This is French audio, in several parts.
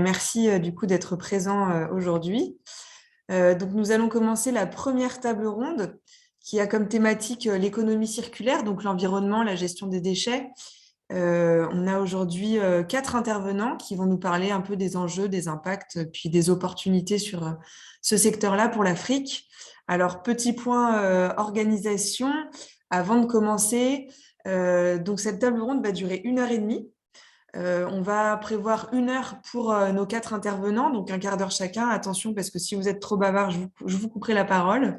merci du coup d'être présent aujourd'hui. Donc nous allons commencer la première table ronde qui a comme thématique l'économie circulaire, donc l'environnement, la gestion des déchets. On a aujourd'hui 4 intervenants qui vont nous parler un peu des enjeux, des impacts, puis des opportunités sur ce secteur-là pour l'Afrique. Alors, petit point organisation, avant de commencer, donc cette table ronde va durer 1 heure et demie. On va prévoir 1 heure pour nos 4 intervenants, donc un quart d'heure chacun. Attention, parce que si vous êtes trop bavard, je vous couperai la parole.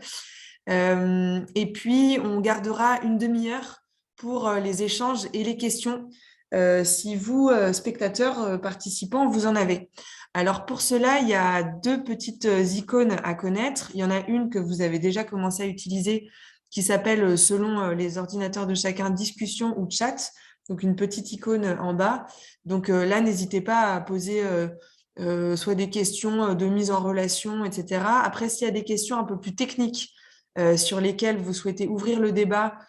Et puis, on gardera une demi-heure pour les échanges et les questions, si vous, spectateurs, participants, vous en avez. Alors, pour cela, il y a 2 petites icônes à connaître. Il y en a une que vous avez déjà commencé à utiliser, qui s'appelle, selon les ordinateurs de chacun, discussion ou chat. Donc, une petite icône en bas. Donc là, n'hésitez pas à poser soit des questions de mise en relation, etc. Après, s'il y a des questions un peu plus techniques sur lesquelles vous souhaitez ouvrir le débat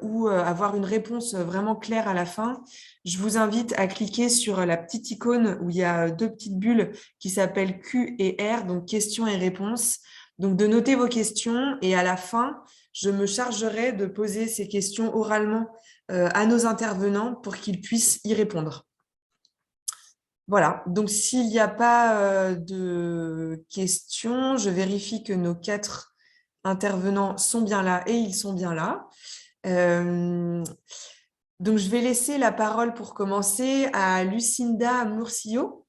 ou avoir une réponse vraiment claire à la fin, je vous invite à cliquer sur la petite icône où il y a 2 petites bulles qui s'appellent Q et R, donc questions et réponses. Donc, de noter vos questions et à la fin, je me chargerai de poser ces questions oralement à nos intervenants pour qu'ils puissent y répondre. Voilà, donc s'il n'y a pas de questions, je vérifie que nos 4 intervenants sont bien là et ils sont bien là. Donc, je vais laisser la parole pour commencer à Lucinda Murcio.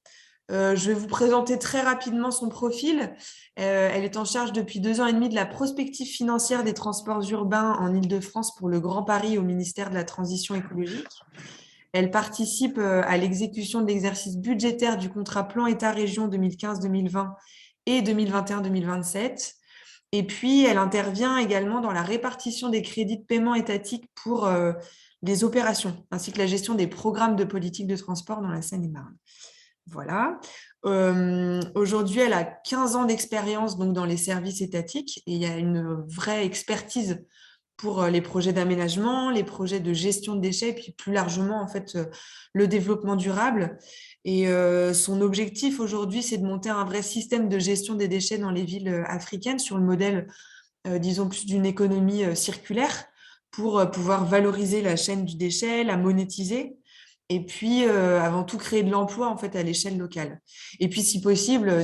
Je vais vous présenter très rapidement son profil. Elle est en charge depuis 2 ans et demi de la prospective financière des transports urbains en Île-de-France pour le Grand Paris au ministère de la Transition écologique. Elle participe à l'exécution de l'exercice budgétaire du contrat plan État-région 2015-2020 et 2021-2027. Et puis, elle intervient également dans la répartition des crédits de paiement étatiques pour les opérations, ainsi que la gestion des programmes de politique de transport dans la Seine-et-Marne. Voilà. Aujourd'hui, elle a 15 ans d'expérience donc, dans les services étatiques et il y a une vraie expertise pour les projets d'aménagement, les projets de gestion de déchets, et puis plus largement, en fait, le développement durable. Et son objectif aujourd'hui, c'est de monter un vrai système de gestion des déchets dans les villes africaines sur le modèle, disons, plus d'une économie circulaire pour pouvoir valoriser la chaîne du déchet, la monétiser et puis, avant tout, créer de l'emploi en fait à l'échelle locale. Et puis, si possible,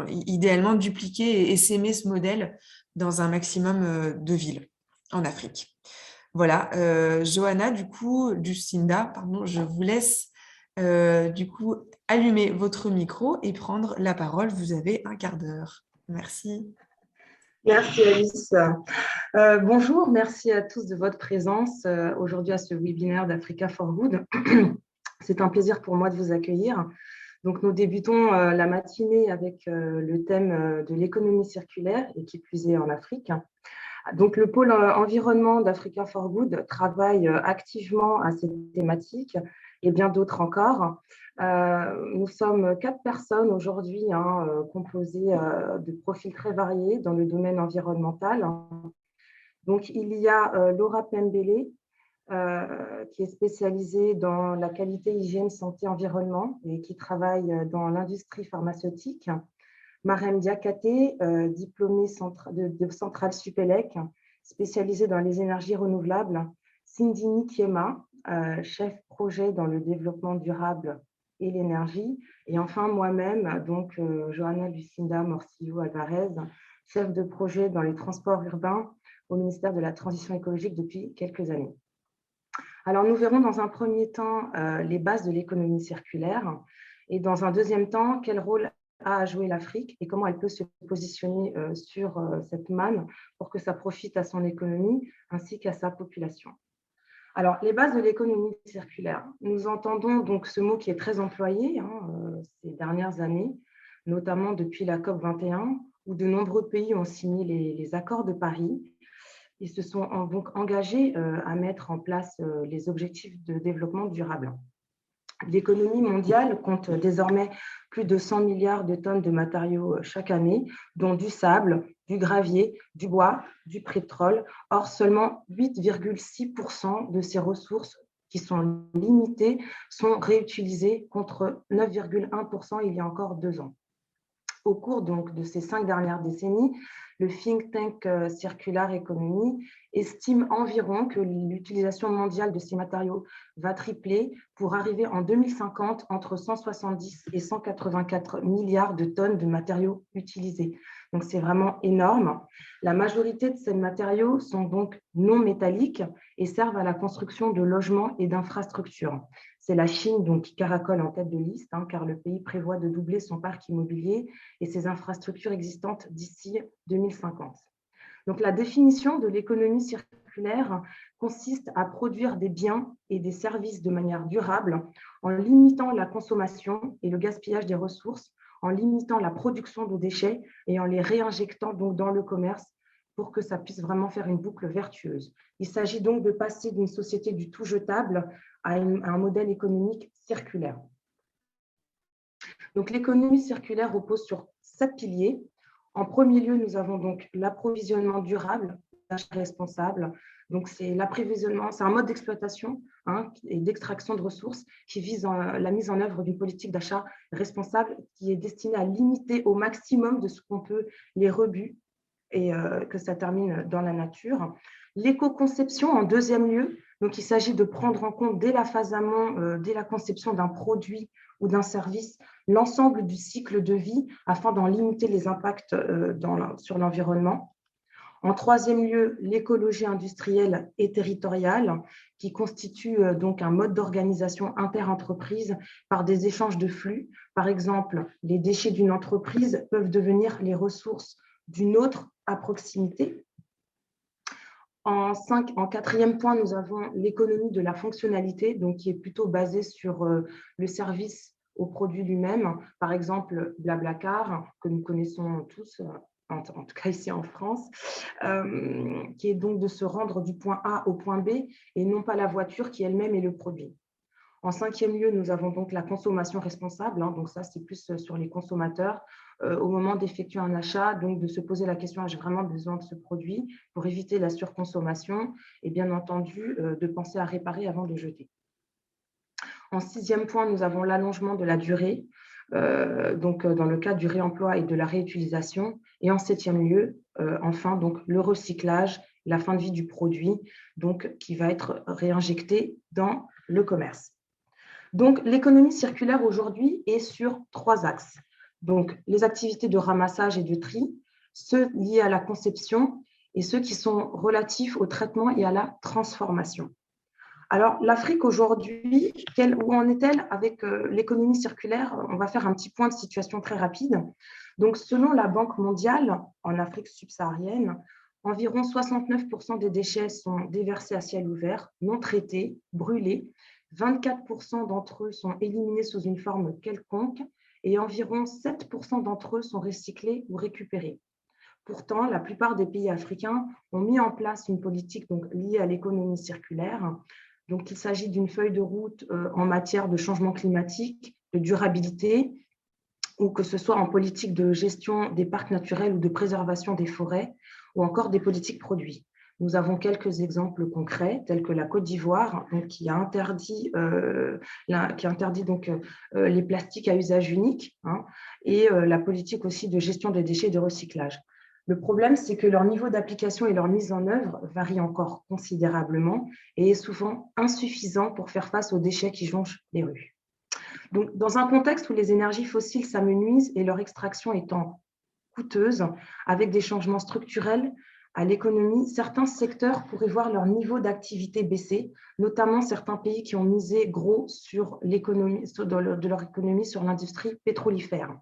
idéalement, dupliquer et essaimer ce modèle dans un maximum de villes en Afrique. Voilà, Johanna, du coup, Lucinda, pardon, je vous laisse du coup allumer votre micro et prendre la parole. Vous avez un quart d'heure. Merci. Merci Alice. Bonjour, merci à tous de votre présence aujourd'hui à ce webinaire d'Africa for Good. C'est un plaisir pour moi de vous accueillir. Donc, nous débutons la matinée avec le thème de l'économie circulaire et qui plus est en Afrique. Donc, le pôle environnement d'Africa for Good travaille activement à cette thématique et bien d'autres encore. Nous sommes 4 personnes aujourd'hui, composées de profils très variés dans le domaine environnemental. Donc, il y a Laura Pembele, qui est spécialisée dans la qualité, hygiène, santé, environnement et qui travaille dans l'industrie pharmaceutique. Marem Diakate, diplômée de Centrale Supélec, spécialisée dans les énergies renouvelables. Cindy Kiema, chef projet dans le développement durable et l'énergie. Et enfin, moi-même, donc Johanna Lucinda Morcillo Alvarez, chef de projet dans les transports urbains au ministère de la Transition écologique depuis quelques années. Alors, nous verrons dans un premier temps les bases de l'économie circulaire et dans un deuxième temps, quel rôle a à jouer l'Afrique et comment elle peut se positionner sur cette manne pour que ça profite à son économie ainsi qu'à sa population. Alors, les bases de l'économie circulaire. Nous entendons donc ce mot qui est très employé ces dernières années, notamment depuis la COP21, où de nombreux pays ont signé les accords de Paris. Ils se sont donc engagés à mettre en place les objectifs de développement durable. L'économie mondiale compte désormais plus de 100 milliards de tonnes de matériaux chaque année, dont du sable, du gravier, du bois, du pétrole. Or, seulement 8,6% de ces ressources qui sont limitées sont réutilisées contre 9,1% il y a encore 2 ans. Au cours donc de ces 5 dernières décennies, le think tank Circular Economy estime environ que l'utilisation mondiale de ces matériaux va tripler pour arriver en 2050 entre 170 et 184 milliards de tonnes de matériaux utilisés. Donc, c'est vraiment énorme. La majorité de ces matériaux sont donc non métalliques et servent à la construction de logements et d'infrastructures. C'est la Chine donc, qui caracole en tête de liste, car le pays prévoit de doubler son parc immobilier et ses infrastructures existantes d'ici 2050. Donc, la définition de l'économie circulaire consiste à produire des biens et des services de manière durable en limitant la consommation et le gaspillage des ressources, en limitant la production de déchets et en les réinjectant donc dans le commerce pour que ça puisse vraiment faire une boucle vertueuse. Il s'agit donc de passer d'une société du tout jetable à un modèle économique circulaire. Donc, l'économie circulaire repose sur 7 piliers. En premier lieu, nous avons donc l'approvisionnement durable, l'achat responsable. Donc, c'est l'approvisionnement, c'est un mode d'exploitation et d'extraction de ressources qui vise la mise en œuvre d'une politique d'achat responsable qui est destinée à limiter au maximum de ce qu'on peut les rebuts et que ça termine dans la nature. L'éco-conception en deuxième lieu, donc il s'agit de prendre en compte dès la phase amont, dès la conception d'un produit ou d'un service, l'ensemble du cycle de vie afin d'en limiter les impacts sur l'environnement. En troisième lieu, l'écologie industrielle et territoriale, qui constitue donc un mode d'organisation inter-entreprise par des échanges de flux. Par exemple, les déchets d'une entreprise peuvent devenir les ressources d'une autre à proximité. En quatrième point, nous avons l'économie de la fonctionnalité, donc qui est plutôt basée sur le service au produit lui-même. Par exemple, Blablacar, que nous connaissons tous, en tout cas ici en France, qui est donc de se rendre du point A au point B et non pas la voiture qui elle-même est le produit. En cinquième lieu, nous avons donc la consommation responsable. Donc ça, c'est plus sur les consommateurs. Au moment d'effectuer un achat, donc de se poser la question, ai-je vraiment besoin de ce produit pour éviter la surconsommation et bien entendu, de penser à réparer avant de jeter. En sixième point, nous avons l'allongement de la durée, donc dans le cadre du réemploi et de la réutilisation. Et en septième lieu, enfin, donc le recyclage, la fin de vie du produit, donc qui va être réinjecté dans le commerce. Donc, l'économie circulaire aujourd'hui est sur 3 axes. Donc, les activités de ramassage et de tri, ceux liés à la conception et ceux qui sont relatifs au traitement et à la transformation. Alors, l'Afrique aujourd'hui, où en est-elle avec l'économie circulaire? On va faire un petit point de situation très rapide. Donc, selon la Banque mondiale, en Afrique subsaharienne, environ 69% des déchets sont déversés à ciel ouvert, non traités, brûlés. 24% d'entre eux sont éliminés sous une forme quelconque et environ 7% d'entre eux sont recyclés ou récupérés. Pourtant, la plupart des pays africains ont mis en place une politique donc, liée à l'économie circulaire. Donc, il s'agit d'une feuille de route en matière de changement climatique, de durabilité, ou que ce soit en politique de gestion des parcs naturels ou de préservation des forêts, ou encore des politiques produits. Nous avons quelques exemples concrets, tels que la Côte d'Ivoire, qui a interdit, les plastiques à usage unique, et la politique aussi de gestion des déchets et de recyclage. Le problème, c'est que leur niveau d'application et leur mise en œuvre varient encore considérablement et est souvent insuffisant pour faire face aux déchets qui jonchent les rues. Donc, dans un contexte où les énergies fossiles s'amenuisent et leur extraction étant coûteuse, avec des changements structurels à l'économie, certains secteurs pourraient voir leur niveau d'activité baisser, notamment certains pays qui ont misé gros sur l'économie, de leur économie sur l'industrie pétrolifère.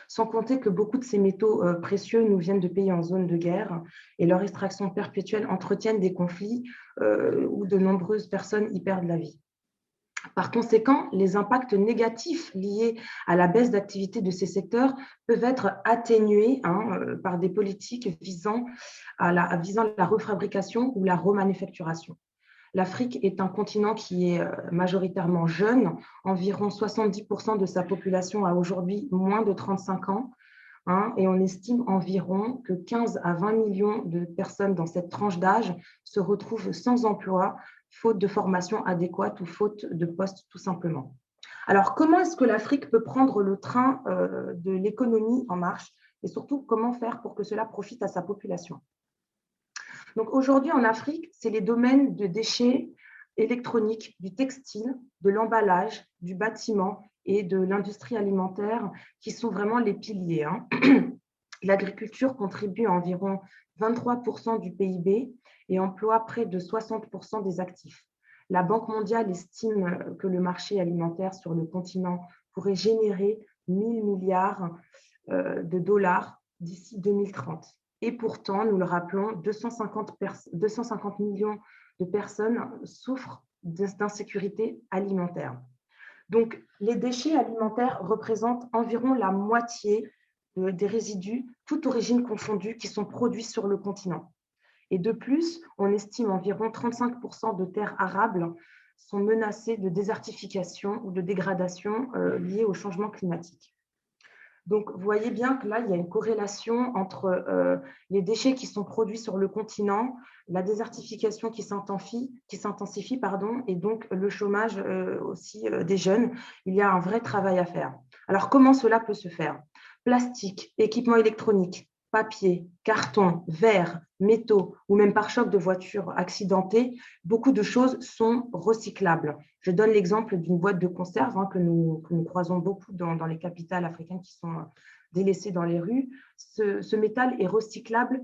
Sans compter que beaucoup de ces métaux précieux nous viennent de pays en zone de guerre et leur extraction perpétuelle entretiennent des conflits où de nombreuses personnes y perdent la vie. Par conséquent, les impacts négatifs liés à la baisse d'activité de ces secteurs peuvent être atténués par des politiques visant la refabrication ou la remanufacturation. L'Afrique est un continent qui est majoritairement jeune. Environ 70% de sa population a aujourd'hui moins de 35 ans. Et on estime environ que 15 à 20 millions de personnes dans cette tranche d'âge se retrouvent sans emploi faute de formation adéquate ou faute de poste tout simplement. Alors, comment est-ce que l'Afrique peut prendre le train de l'économie en marche et surtout, comment faire pour que cela profite à sa population? Donc, aujourd'hui, en Afrique, c'est les domaines de déchets électroniques, du textile, de l'emballage, du bâtiment et de l'industrie alimentaire qui sont vraiment les piliers. L'agriculture contribue à environ 23% du PIB et emploie près de 60% des actifs. La Banque mondiale estime que le marché alimentaire sur le continent pourrait générer 1 000 milliards de dollars d'ici 2030. Et pourtant, nous le rappelons, 250 millions de personnes souffrent d'insécurité alimentaire. Donc, les déchets alimentaires représentent environ la moitié des résidus, toutes origines confondues, qui sont produits sur le continent. Et de plus, on estime environ 35% de terres arables sont menacées de désertification ou de dégradation liées au changement climatique. Donc, vous voyez bien que là, il y a une corrélation entre les déchets qui sont produits sur le continent, la désertification qui s'intensifie, et donc le chômage aussi des jeunes. Il y a un vrai travail à faire. Alors, comment cela peut se faire? Plastique, équipements électroniques, papier, carton, verre, métaux ou même pare-chocs de voitures accidentées, beaucoup de choses sont recyclables. Je donne l'exemple d'une boîte de conserve que nous croisons beaucoup dans les capitales africaines qui sont délaissées dans les rues. Ce métal est recyclable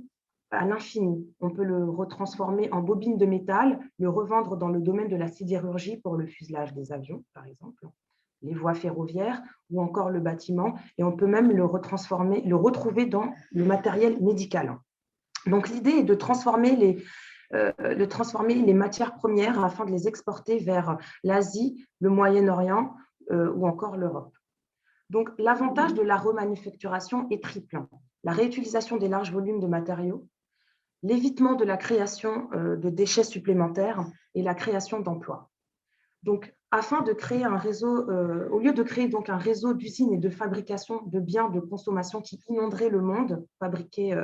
à l'infini. On peut le retransformer en bobine de métal, le revendre dans le domaine de la sidérurgie pour le fuselage des avions, par exemple, les voies ferroviaires ou encore le bâtiment, et on peut même le retrouver dans le matériel médical. Donc l'idée est de transformer les matières premières afin de les exporter vers l'Asie, le Moyen-Orient ou encore l'Europe. Donc l'avantage de la remanufacturation est triple. La réutilisation des larges volumes de matériaux, l'évitement de la création de déchets supplémentaires et la création d'emplois. Donc, afin de créer un réseau, au lieu de créer donc un réseau d'usines et de fabrication de biens de consommation qui inonderaient le monde, fabriqués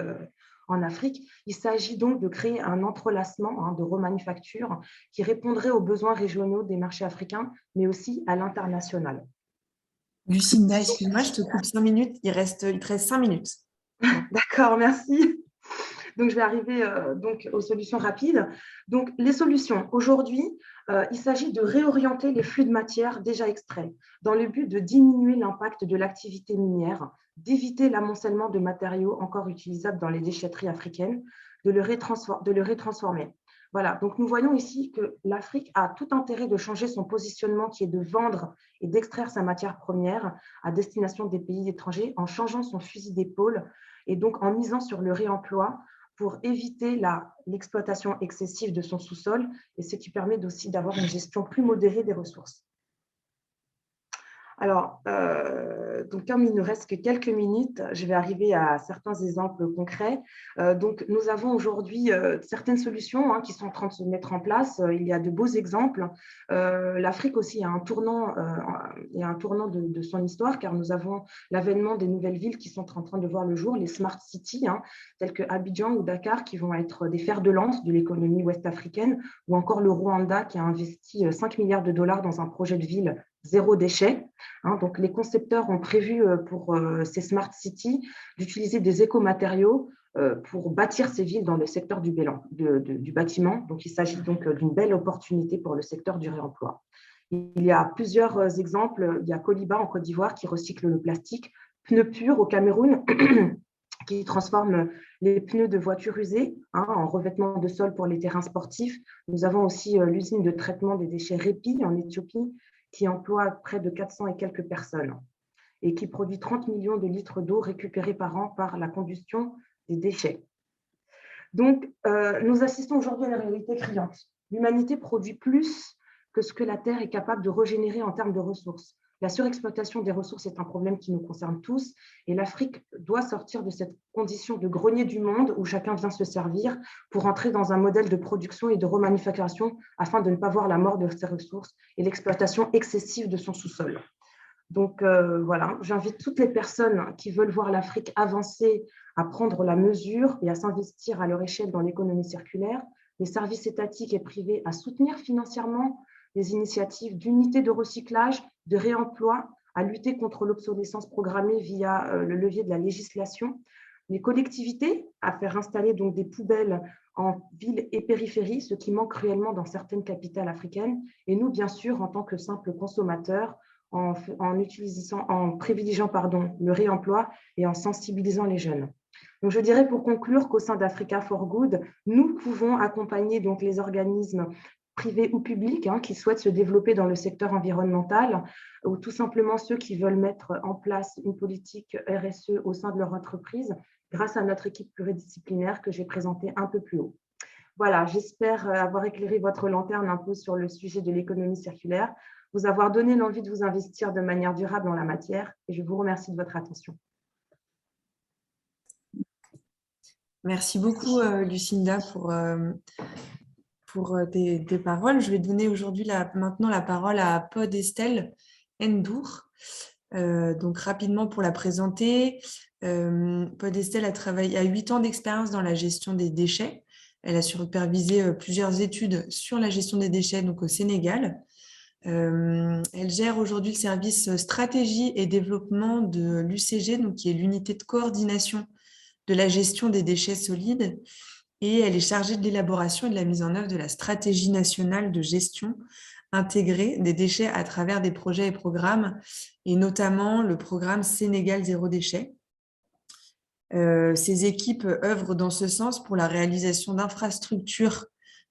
en Afrique, il s'agit donc de créer un entrelacement de remanufacture qui répondrait aux besoins régionaux des marchés africains, mais aussi à l'international. Lucinda, excuse-moi, je te coupe 5 minutes. Il te reste 5 minutes. D'accord, merci. Donc, je vais arriver donc aux solutions rapides. Donc, les solutions. Aujourd'hui, il s'agit de réorienter les flux de matière déjà extraits dans le but de diminuer l'impact de l'activité minière, d'éviter l'amoncellement de matériaux encore utilisables dans les déchetteries africaines, de le retransformer. Voilà, donc nous voyons ici que l'Afrique a tout intérêt de changer son positionnement qui est de vendre et d'extraire sa matière première à destination des pays étrangers en changeant son fusil d'épaule et donc en misant sur le réemploi pour éviter l'exploitation excessive de son sous-sol et ce qui permet aussi d'avoir une gestion plus modérée des ressources. Alors, donc comme il ne reste que quelques minutes, je vais arriver à certains exemples concrets. Donc, nous avons aujourd'hui certaines solutions qui sont en train de se mettre en place. Il y a de beaux exemples. L'Afrique aussi a un tournant de son histoire, car nous avons l'avènement des nouvelles villes qui sont en train de voir le jour, les smart cities, telles que Abidjan ou Dakar, qui vont être des fers de lance de l'économie ouest-africaine, ou encore le Rwanda, qui a investi 5 milliards de dollars dans un projet de ville zéro déchet. Donc, les concepteurs ont prévu pour ces smart cities d'utiliser des écomatériaux pour bâtir ces villes dans le secteur du bâtiment. Donc, il s'agit donc d'une belle opportunité pour le secteur du réemploi. Il y a plusieurs exemples. Il y a Coliba en Côte d'Ivoire qui recycle le plastique, Pneus Purs au Cameroun qui transforme les pneus de voitures usées en revêtement de sol pour les terrains sportifs. Nous avons aussi l'usine de traitement des déchets Répi en Éthiopie qui emploie près de 400 et quelques personnes et qui produit 30 millions de litres d'eau récupérés par an par la combustion des déchets. Donc, nous assistons aujourd'hui à une réalité criante. L'humanité produit plus que ce que la Terre est capable de régénérer en termes de ressources. La surexploitation des ressources est un problème qui nous concerne tous et l'Afrique doit sortir de cette condition de grenier du monde où chacun vient se servir pour entrer dans un modèle de production et de remanufacturation afin de ne pas voir la mort de ses ressources et l'exploitation excessive de son sous-sol. Donc voilà, j'invite toutes les personnes qui veulent voir l'Afrique avancer à prendre la mesure et à s'investir à leur échelle dans l'économie circulaire. les services étatiques et privés à soutenir financièrement les initiatives d'unités de recyclage, de réemploi, à lutter contre l'obsolescence programmée via le levier de la législation, les collectivités à faire installer donc des poubelles en ville et périphérie, ce qui manque réellement dans certaines capitales africaines, et nous, bien sûr, en tant que simples consommateurs, en privilégiant le réemploi et en sensibilisant les jeunes. Donc, je dirais pour conclure qu'au sein d'Africa for Good, nous pouvons accompagner donc les organismes privés ou publics qui souhaitent se développer dans le secteur environnemental, ou tout simplement ceux qui veulent mettre en place une politique RSE au sein de leur entreprise, grâce à notre équipe pluridisciplinaire que j'ai présentée un peu plus haut. Voilà, j'espère avoir éclairé votre lanterne un peu sur le sujet de l'économie circulaire, vous avoir donné l'envie de vous investir de manière durable en la matière, et je vous remercie de votre attention. Merci beaucoup, Lucinda, pour tes paroles. Je vais donner aujourd'hui maintenant la parole à Pod Estelle Ndour. Donc, rapidement pour la présenter, Pod Estelle a 8 ans d'expérience dans la gestion des déchets. Elle a supervisé plusieurs études sur la gestion des déchets donc au Sénégal. Elle gère aujourd'hui le service stratégie et développement de l'UCG, donc qui est l'unité de coordination de la gestion des déchets solides, et elle est chargée de l'élaboration et de la mise en œuvre de la stratégie nationale de gestion intégrée des déchets à travers des projets et programmes, et notamment le programme Sénégal Zéro Déchet. Ces équipes œuvrent dans ce sens pour la réalisation d'infrastructures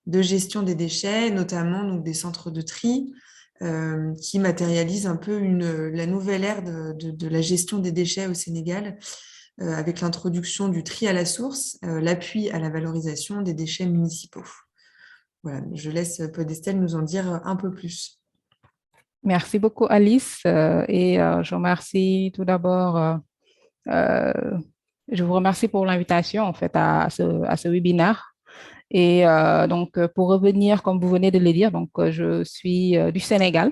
de gestion des déchets, notamment donc, des centres de tri, qui matérialisent un peu la nouvelle ère de la gestion des déchets au Sénégal, avec l'introduction du tri à la source, l'appui à la valorisation des déchets municipaux. Voilà, je laisse Pod Estelle nous en dire un peu plus. Merci beaucoup, Alice. Je remercie tout d'abord, je vous remercie pour l'invitation en fait à ce webinaire. Et donc, pour revenir, comme vous venez de le dire, donc, je suis du Sénégal.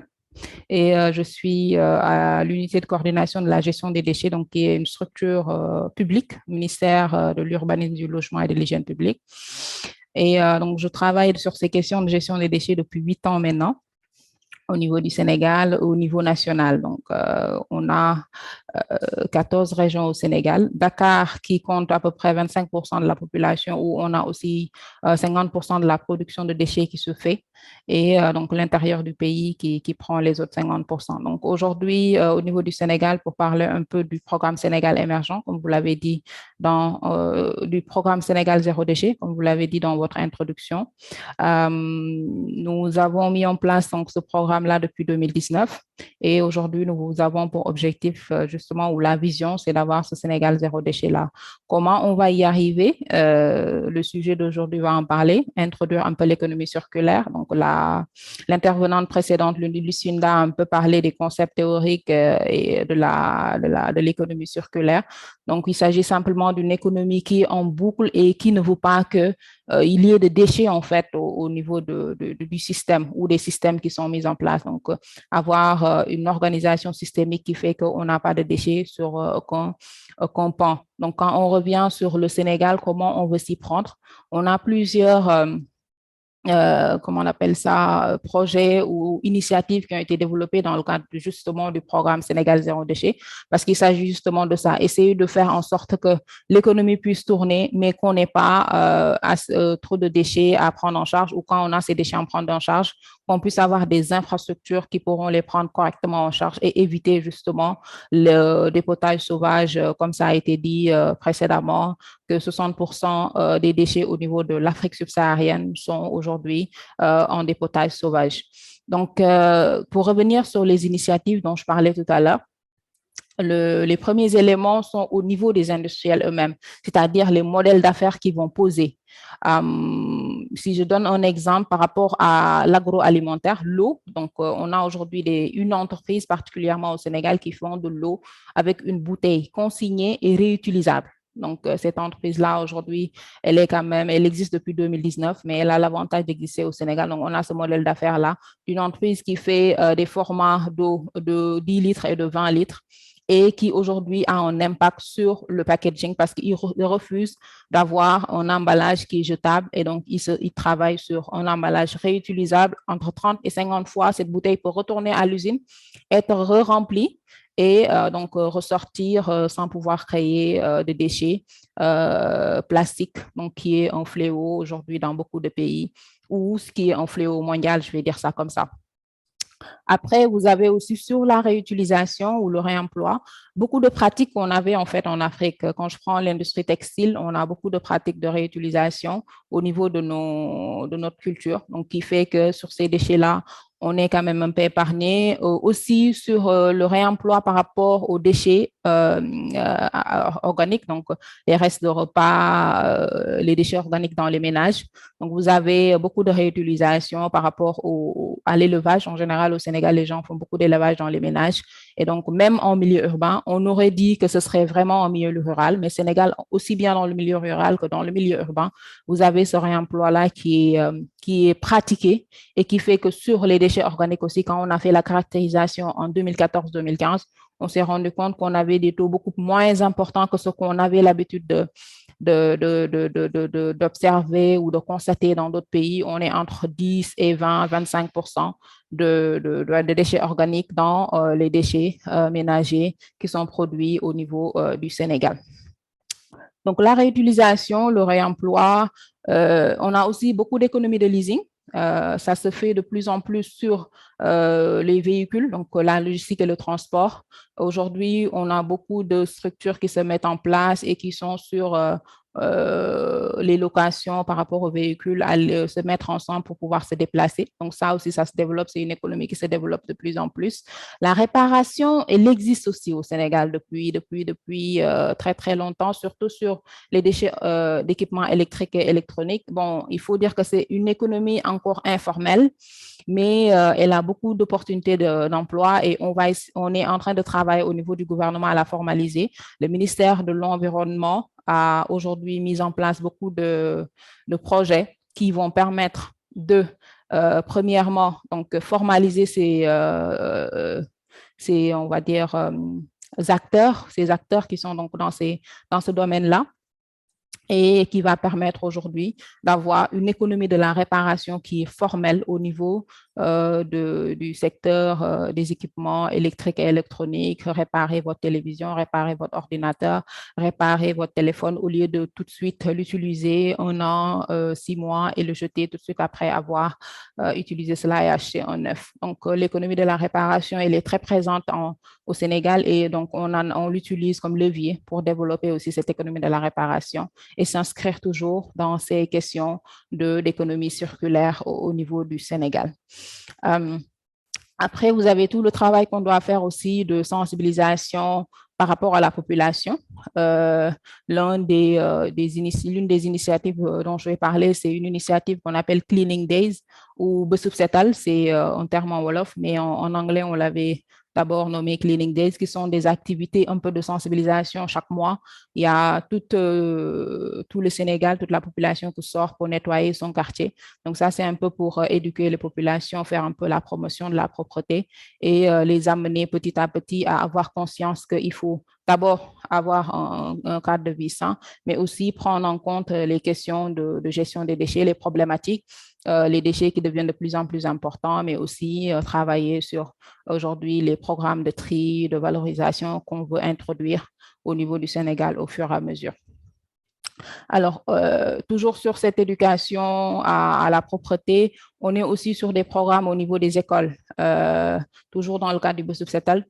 Et je suis à l'unité de coordination de la gestion des déchets, donc qui est une structure publique, ministère de l'urbanisme, du logement et de l'hygiène publique. Et donc, je travaille sur ces questions de gestion des déchets depuis 8 ans maintenant, au niveau du Sénégal, au niveau national. Donc, on a 14 régions au Sénégal. Dakar, qui compte à peu près 25% de la population, où on a aussi 50% de la production de déchets qui se fait, et donc l'intérieur du pays qui prend les autres 50%. Donc, aujourd'hui, au niveau du Sénégal, pour parler un peu du programme Sénégal émergent, comme vous l'avez dit, du programme Sénégal Zéro Déchet, comme vous l'avez dit dans votre introduction, nous avons mis en place donc, ce programme-là depuis 2019, et aujourd'hui, nous avons pour objectif justement, où la vision, c'est d'avoir ce Sénégal zéro déchet là. Comment on va y arriver? Le sujet d'aujourd'hui va en parler, introduire un peu l'économie circulaire. Donc, l'intervenante précédente, Lucinda, a un peu parlé des concepts théoriques et de l'économie circulaire. Donc, il s'agit simplement d'une économie qui est en boucle et qui ne veut pas que il y ait des déchets en fait au niveau du système ou des systèmes qui sont mis en place. Donc, avoir une organisation systémique qui fait qu'on n'a pas de déchets qu'on pend. Donc, quand on revient sur le Sénégal, comment on veut s'y prendre? On a plusieurs comment on appelle ça, projets ou initiatives qui ont été développés dans le cadre justement du programme Sénégal Zéro Déchet, parce qu'il s'agit justement de ça, essayer de faire en sorte que l'économie puisse tourner, mais qu'on n'ait pas trop de déchets à prendre en charge, ou quand on a ces déchets à prendre en charge, qu'on puisse avoir des infrastructures qui pourront les prendre correctement en charge et éviter justement le dépotage sauvage, comme ça a été dit précédemment, que 60% des déchets au niveau de l'Afrique subsaharienne sont aujourd'hui en dépotage sauvage. Donc, pour revenir sur les initiatives dont je parlais tout à l'heure, les premiers éléments sont au niveau des industriels eux-mêmes, c'est-à-dire les modèles d'affaires qu'ils vont poser. Si je donne un exemple par rapport à l'agroalimentaire, l'eau, donc on a aujourd'hui une entreprise particulièrement au Sénégal qui font de l'eau avec une bouteille consignée et réutilisable. Donc, cette entreprise-là, aujourd'hui, elle existe depuis 2019, mais elle a l'avantage d'exister au Sénégal. Donc, on a ce modèle d'affaires-là, une entreprise qui fait des formats d'eau de 10 litres et de 20 litres, et qui aujourd'hui a un impact sur le packaging parce qu'ils refusent d'avoir un emballage qui est jetable et donc ils travaillent sur un emballage réutilisable. Entre 30 et 50 fois, cette bouteille peut retourner à l'usine, être re-remplie et donc ressortir sans pouvoir créer de déchets plastiques, donc qui est un fléau aujourd'hui dans beaucoup de pays, ou ce qui est un fléau mondial, je vais dire ça comme ça. Après, vous avez aussi sur la réutilisation ou le réemploi, beaucoup de pratiques qu'on avait en fait en Afrique. Quand je prends l'industrie textile, on a beaucoup de pratiques de réutilisation au niveau de notre culture, donc qui fait que sur ces déchets-là, on est quand même un peu épargné. Aussi sur le réemploi par rapport aux déchets organiques, donc les restes de repas, les déchets organiques dans les ménages. Donc, vous avez beaucoup de réutilisation par rapport à l'élevage. En général, au Sénégal, les gens font beaucoup d'élevage dans les ménages. Et donc, même en milieu urbain, on aurait dit que ce serait vraiment en milieu rural, mais Sénégal, aussi bien dans le milieu rural que dans le milieu urbain, vous avez ce réemploi-là qui est pratiqué et qui fait que sur les déchets organiques aussi, quand on a fait la caractérisation en 2014-2015, on s'est rendu compte qu'on avait des taux beaucoup moins importants que ce qu'on avait l'habitude d'observer ou de constater dans d'autres pays. On est entre 10 et 20-25% de déchets organiques dans les déchets ménagers qui sont produits au niveau du Sénégal. Donc, la réutilisation, le réemploi, on a aussi beaucoup d'économies de leasing. Ça se fait de plus en plus sur les véhicules, donc la logistique et le transport. Aujourd'hui, on a beaucoup de structures qui se mettent en place et qui sont sur les locations par rapport aux véhicules, à se mettre ensemble pour pouvoir se déplacer. Donc ça aussi, ça se développe, c'est une économie qui se développe de plus en plus. La réparation, elle existe aussi au Sénégal depuis très, très longtemps, surtout sur les déchets d'équipements électriques et électroniques. Bon, il faut dire que c'est une économie encore informelle, mais elle a beaucoup d'opportunités d'emploi et on est en train de travailler au niveau du gouvernement à la formaliser. Le ministère de l'Environnement a aujourd'hui mis en place beaucoup de projets qui vont permettre de, premièrement, donc formaliser on va dire, ces acteurs qui sont donc dans ce domaine-là, et qui va permettre aujourd'hui d'avoir une économie de la réparation qui est formelle au niveau du secteur des équipements électriques et électroniques, réparer votre télévision, réparer votre ordinateur, réparer votre téléphone au lieu de tout de suite l'utiliser 1 an, 6 mois et le jeter tout de suite après avoir utilisé cela et acheté un neuf. Donc, l'économie de la réparation, elle est très présente au Sénégal et donc on l'utilise comme levier pour développer aussi cette économie de la réparation et s'inscrire toujours dans ces questions d'économie circulaire au niveau du Sénégal. Après, vous avez tout le travail qu'on doit faire aussi de sensibilisation par rapport à la population. L'une des initiatives dont je vais parler, c'est une initiative qu'on appelle Cleaning Days ou Bésub Setal, c'est un terme en Wolof, mais en anglais, on l'avait d'abord nommé Cleaning Days, qui sont des activités un peu de sensibilisation chaque mois. Il y a tout le Sénégal, toute la population qui sort pour nettoyer son quartier. Donc ça, c'est un peu pour éduquer les populations, faire un peu la promotion de la propreté et les amener petit à petit à avoir conscience qu'il faut d'abord avoir un cadre de vie sain, mais aussi prendre en compte les questions de gestion des déchets, les problématiques, les déchets qui deviennent de plus en plus importants, mais aussi travailler sur aujourd'hui les programmes de tri, de valorisation qu'on veut introduire au niveau du Sénégal au fur et à mesure. Alors, toujours sur cette éducation à la propreté, on est aussi sur des programmes au niveau des écoles. Toujours dans le cadre du Bésub Setal,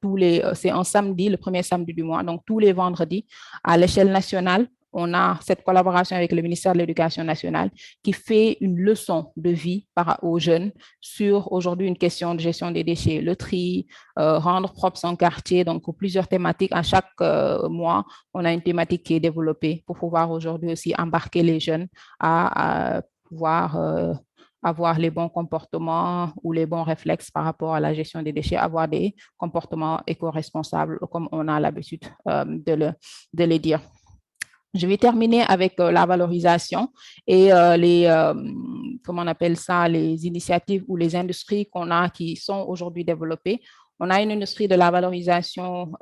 c'est un samedi, le premier samedi du mois, donc tous les vendredis, à l'échelle nationale, on a cette collaboration avec le ministère de l'Éducation nationale qui fait une leçon de vie aux jeunes sur aujourd'hui une question de gestion des déchets, le tri, rendre propre son quartier, donc plusieurs thématiques. À chaque mois, on a une thématique qui est développée pour pouvoir aujourd'hui aussi embarquer les jeunes à pouvoir avoir les bons comportements ou les bons réflexes par rapport à la gestion des déchets, avoir des comportements éco-responsables comme on a l'habitude de les dire. Je vais terminer avec la valorisation et comment on appelle ça, les initiatives ou les industries qu'on a qui sont aujourd'hui développées. On a une industrie de la valorisation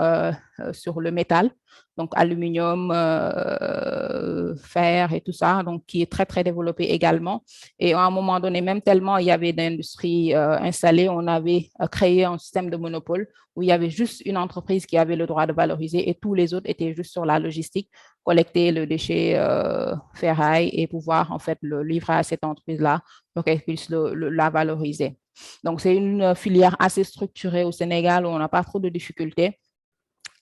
sur le métal, donc aluminium, fer et tout ça, donc qui est très, très développée également. Et à un moment donné, même tellement il y avait d'industries installées, on avait créé un système de monopole où il y avait juste une entreprise qui avait le droit de valoriser et tous les autres étaient juste sur la logistique, collecter le déchet ferraille et pouvoir en fait le livrer à cette entreprise-là pour qu'elle puisse la valoriser. Donc, c'est une filière assez structurée au Sénégal où on n'a pas trop de difficultés.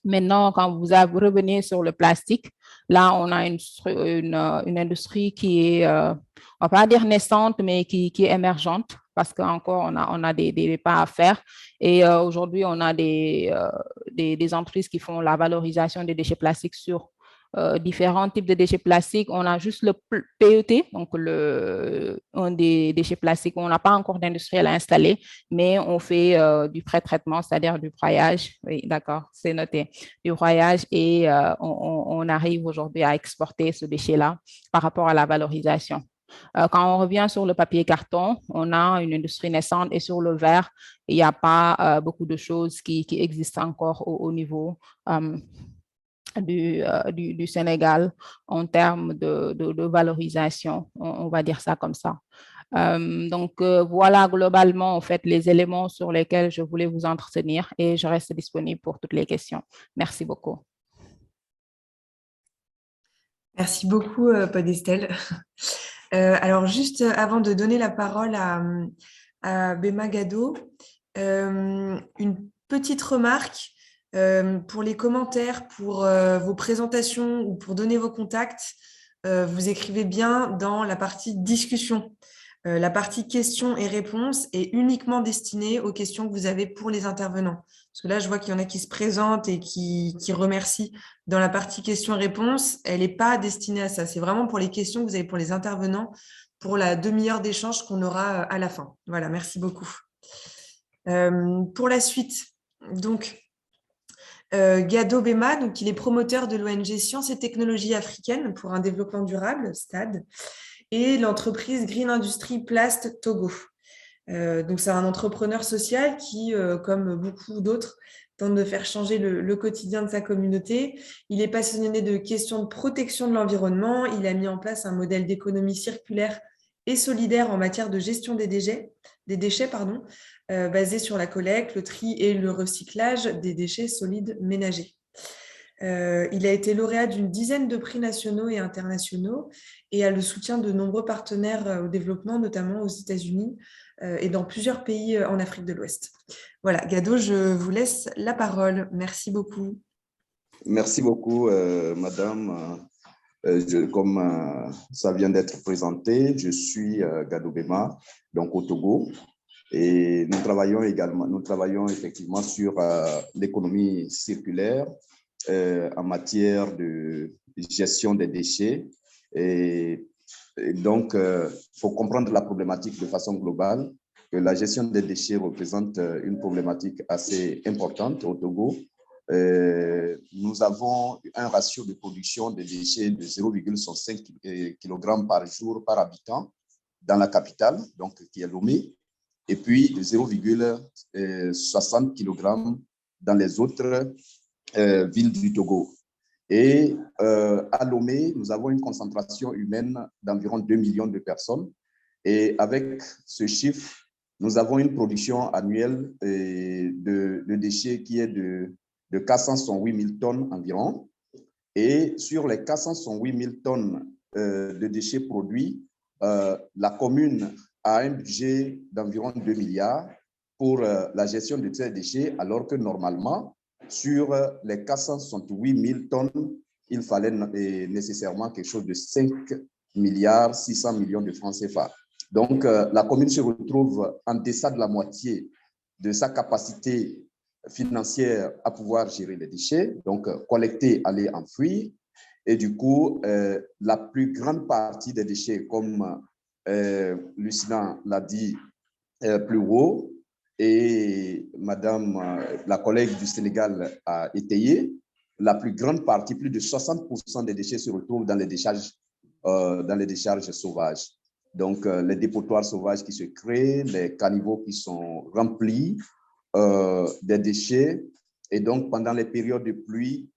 Maintenant, quand vous revenez sur le plastique, là, on a une industrie qui est, on ne va pas dire naissante, mais qui est émergente parce qu'encore, on a des pas à faire. Et aujourd'hui, on a des entreprises qui font la valorisation des déchets plastiques sur différents types de déchets plastiques. On a juste le PET, donc un des déchets plastiques. On n'a pas encore d'industriel à installer, mais on fait du pré-traitement, c'est-à-dire du broyage. Oui, d'accord, c'est noté. Du broyage et on arrive aujourd'hui à exporter ce déchet-là par rapport à la valorisation. Quand on revient sur le papier carton, on a une industrie naissante et sur le verre, il n'y a pas beaucoup de choses qui existent encore au niveau du Sénégal en termes de valorisation, on va dire ça comme ça. Donc, voilà globalement, en fait, les éléments sur lesquels je voulais vous entretenir et je reste disponible pour toutes les questions. Merci beaucoup. Merci beaucoup, Podestelle. Alors, juste avant de donner la parole à Bema Gado, une petite remarque pour les commentaires, pour vos présentations ou pour donner vos contacts. Vous écrivez bien dans la partie discussion. La partie questions et réponses est uniquement destinée aux questions que vous avez pour les intervenants. Parce que là, je vois qu'il y en a qui se présentent et qui remercient dans la partie questions-réponses. Elle n'est pas destinée à ça. C'est vraiment pour les questions que vous avez pour les intervenants, pour la demi-heure d'échange qu'on aura à la fin. Voilà, merci beaucoup. Pour la suite, donc, Gado Bema, donc il est promoteur de l'ONG Sciences et Technologies africaines pour un développement durable, STAD, et l'entreprise Green Industry Plast Togo. Donc, c'est un entrepreneur social qui, comme beaucoup d'autres, tente de faire changer le quotidien de sa communauté. Il est passionné de questions de protection de l'environnement. Il a mis en place un modèle d'économie circulaire et solidaire en matière de gestion des déchets, basé sur la collecte, le tri et le recyclage des déchets solides ménagers. Il a été lauréat d'une dizaine de prix nationaux et internationaux et a le soutien de nombreux partenaires au développement, notamment aux États-Unis et dans plusieurs pays en Afrique de l'Ouest. Voilà, Gado, je vous laisse la parole. Merci beaucoup. Merci beaucoup, madame. Comme ça vient d'être présenté, je suis Gado Bema, donc au Togo. Et nous travaillons effectivement sur l'économie circulaire en matière de gestion des déchets. Et donc, il faut comprendre la problématique de façon globale, que la gestion des déchets représente une problématique assez importante au Togo. Nous avons un ratio de production de déchets de 0,65 kg par jour par habitant dans la capitale, donc qui est Lomé, et puis de 0,60 kg dans les autres villes du Togo. Et à Lomé, nous avons une concentration humaine d'environ 2 millions de personnes. Et avec ce chiffre, nous avons une production annuelle de déchets qui est de 468 000 tonnes environ. Et sur les 468 000 tonnes de déchets produits, la commune a un budget d'environ 2 milliards pour la gestion de ces déchets, alors que normalement, sur les 468 000 tonnes, il fallait nécessairement quelque chose de 5 milliards 600 millions de francs CFA. Donc, la commune se retrouve en deçà de la moitié de sa capacité financière à pouvoir gérer les déchets, donc collecter, aller enfouir. Et du coup, la plus grande partie des déchets, comme Lucina l'a dit plus haut, et Madame la collègue du Sénégal a étayé, la plus grande partie, plus de 60% des déchets se retrouvent dans les décharges sauvages. Donc, les dépotoirs sauvages qui se créent, les caniveaux qui sont remplis des déchets. Et donc, pendant les périodes de pluie,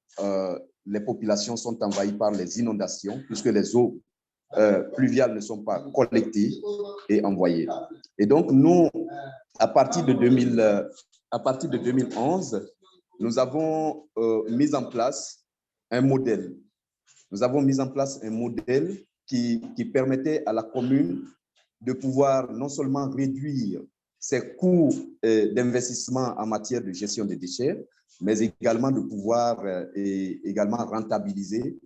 les populations sont envahies par les inondations puisque les eaux pluviales ne sont pas collectées et envoyées. Et donc, nous, à partir de 2011, nous avons mis en place un modèle. Nous avons mis en place un modèle qui permettait à la commune de pouvoir non seulement réduire ses coûts d'investissement en matière de gestion des déchets, mais également de pouvoir également rentabiliser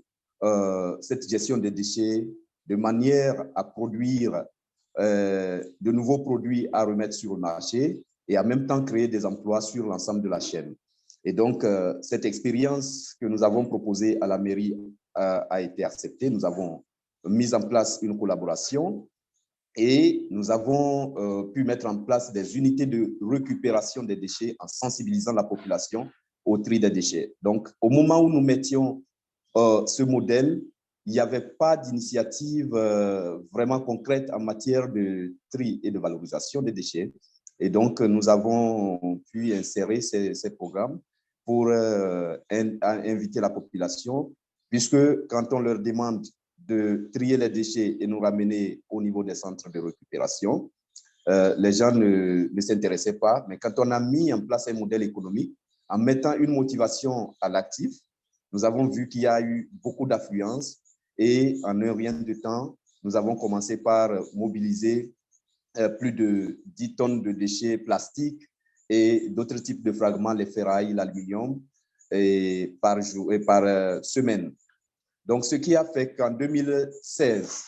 cette gestion des déchets de manière à produire de nouveaux produits à remettre sur le marché et en même temps créer des emplois sur l'ensemble de la chaîne. Et donc, cette expérience que nous avons proposée à la mairie a été acceptée. Nous avons mis en place une collaboration et nous avons pu mettre en place des unités de récupération des déchets en sensibilisant la population au tri des déchets. Donc, au moment où nous mettions ce modèle, il n'y avait pas d'initiative vraiment concrète en matière de tri et de valorisation des déchets. Et donc, nous avons pu insérer ces programmes pour inviter la population, puisque quand on leur demande de trier les déchets et nous ramener au niveau des centres de récupération, les gens ne s'intéressaient pas. Mais quand on a mis en place un modèle économique, en mettant une motivation à l'actif, nous avons vu qu'il y a eu beaucoup d'affluence et en un rien de temps, nous avons commencé par mobiliser plus de 10 tonnes de déchets plastiques et d'autres types de fragments, les ferrailles, l'aluminium, par jour et par semaine. Donc, ce qui a fait qu'en 2016,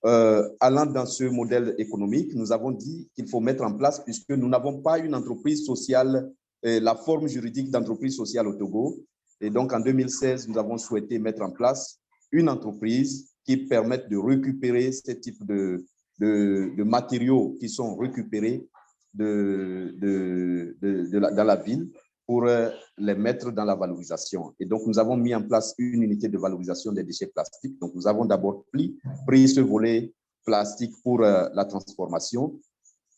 allant dans ce modèle économique, nous avons dit qu'il faut mettre en place, puisque nous n'avons pas une entreprise sociale, la forme juridique d'entreprise sociale au Togo. Et donc, en 2016, nous avons souhaité mettre en place une entreprise qui permette de récupérer ce type de matériaux qui sont récupérés dans la ville pour les mettre dans la valorisation. Et donc, nous avons mis en place une unité de valorisation des déchets plastiques. Donc, nous avons d'abord pris ce volet plastique pour la transformation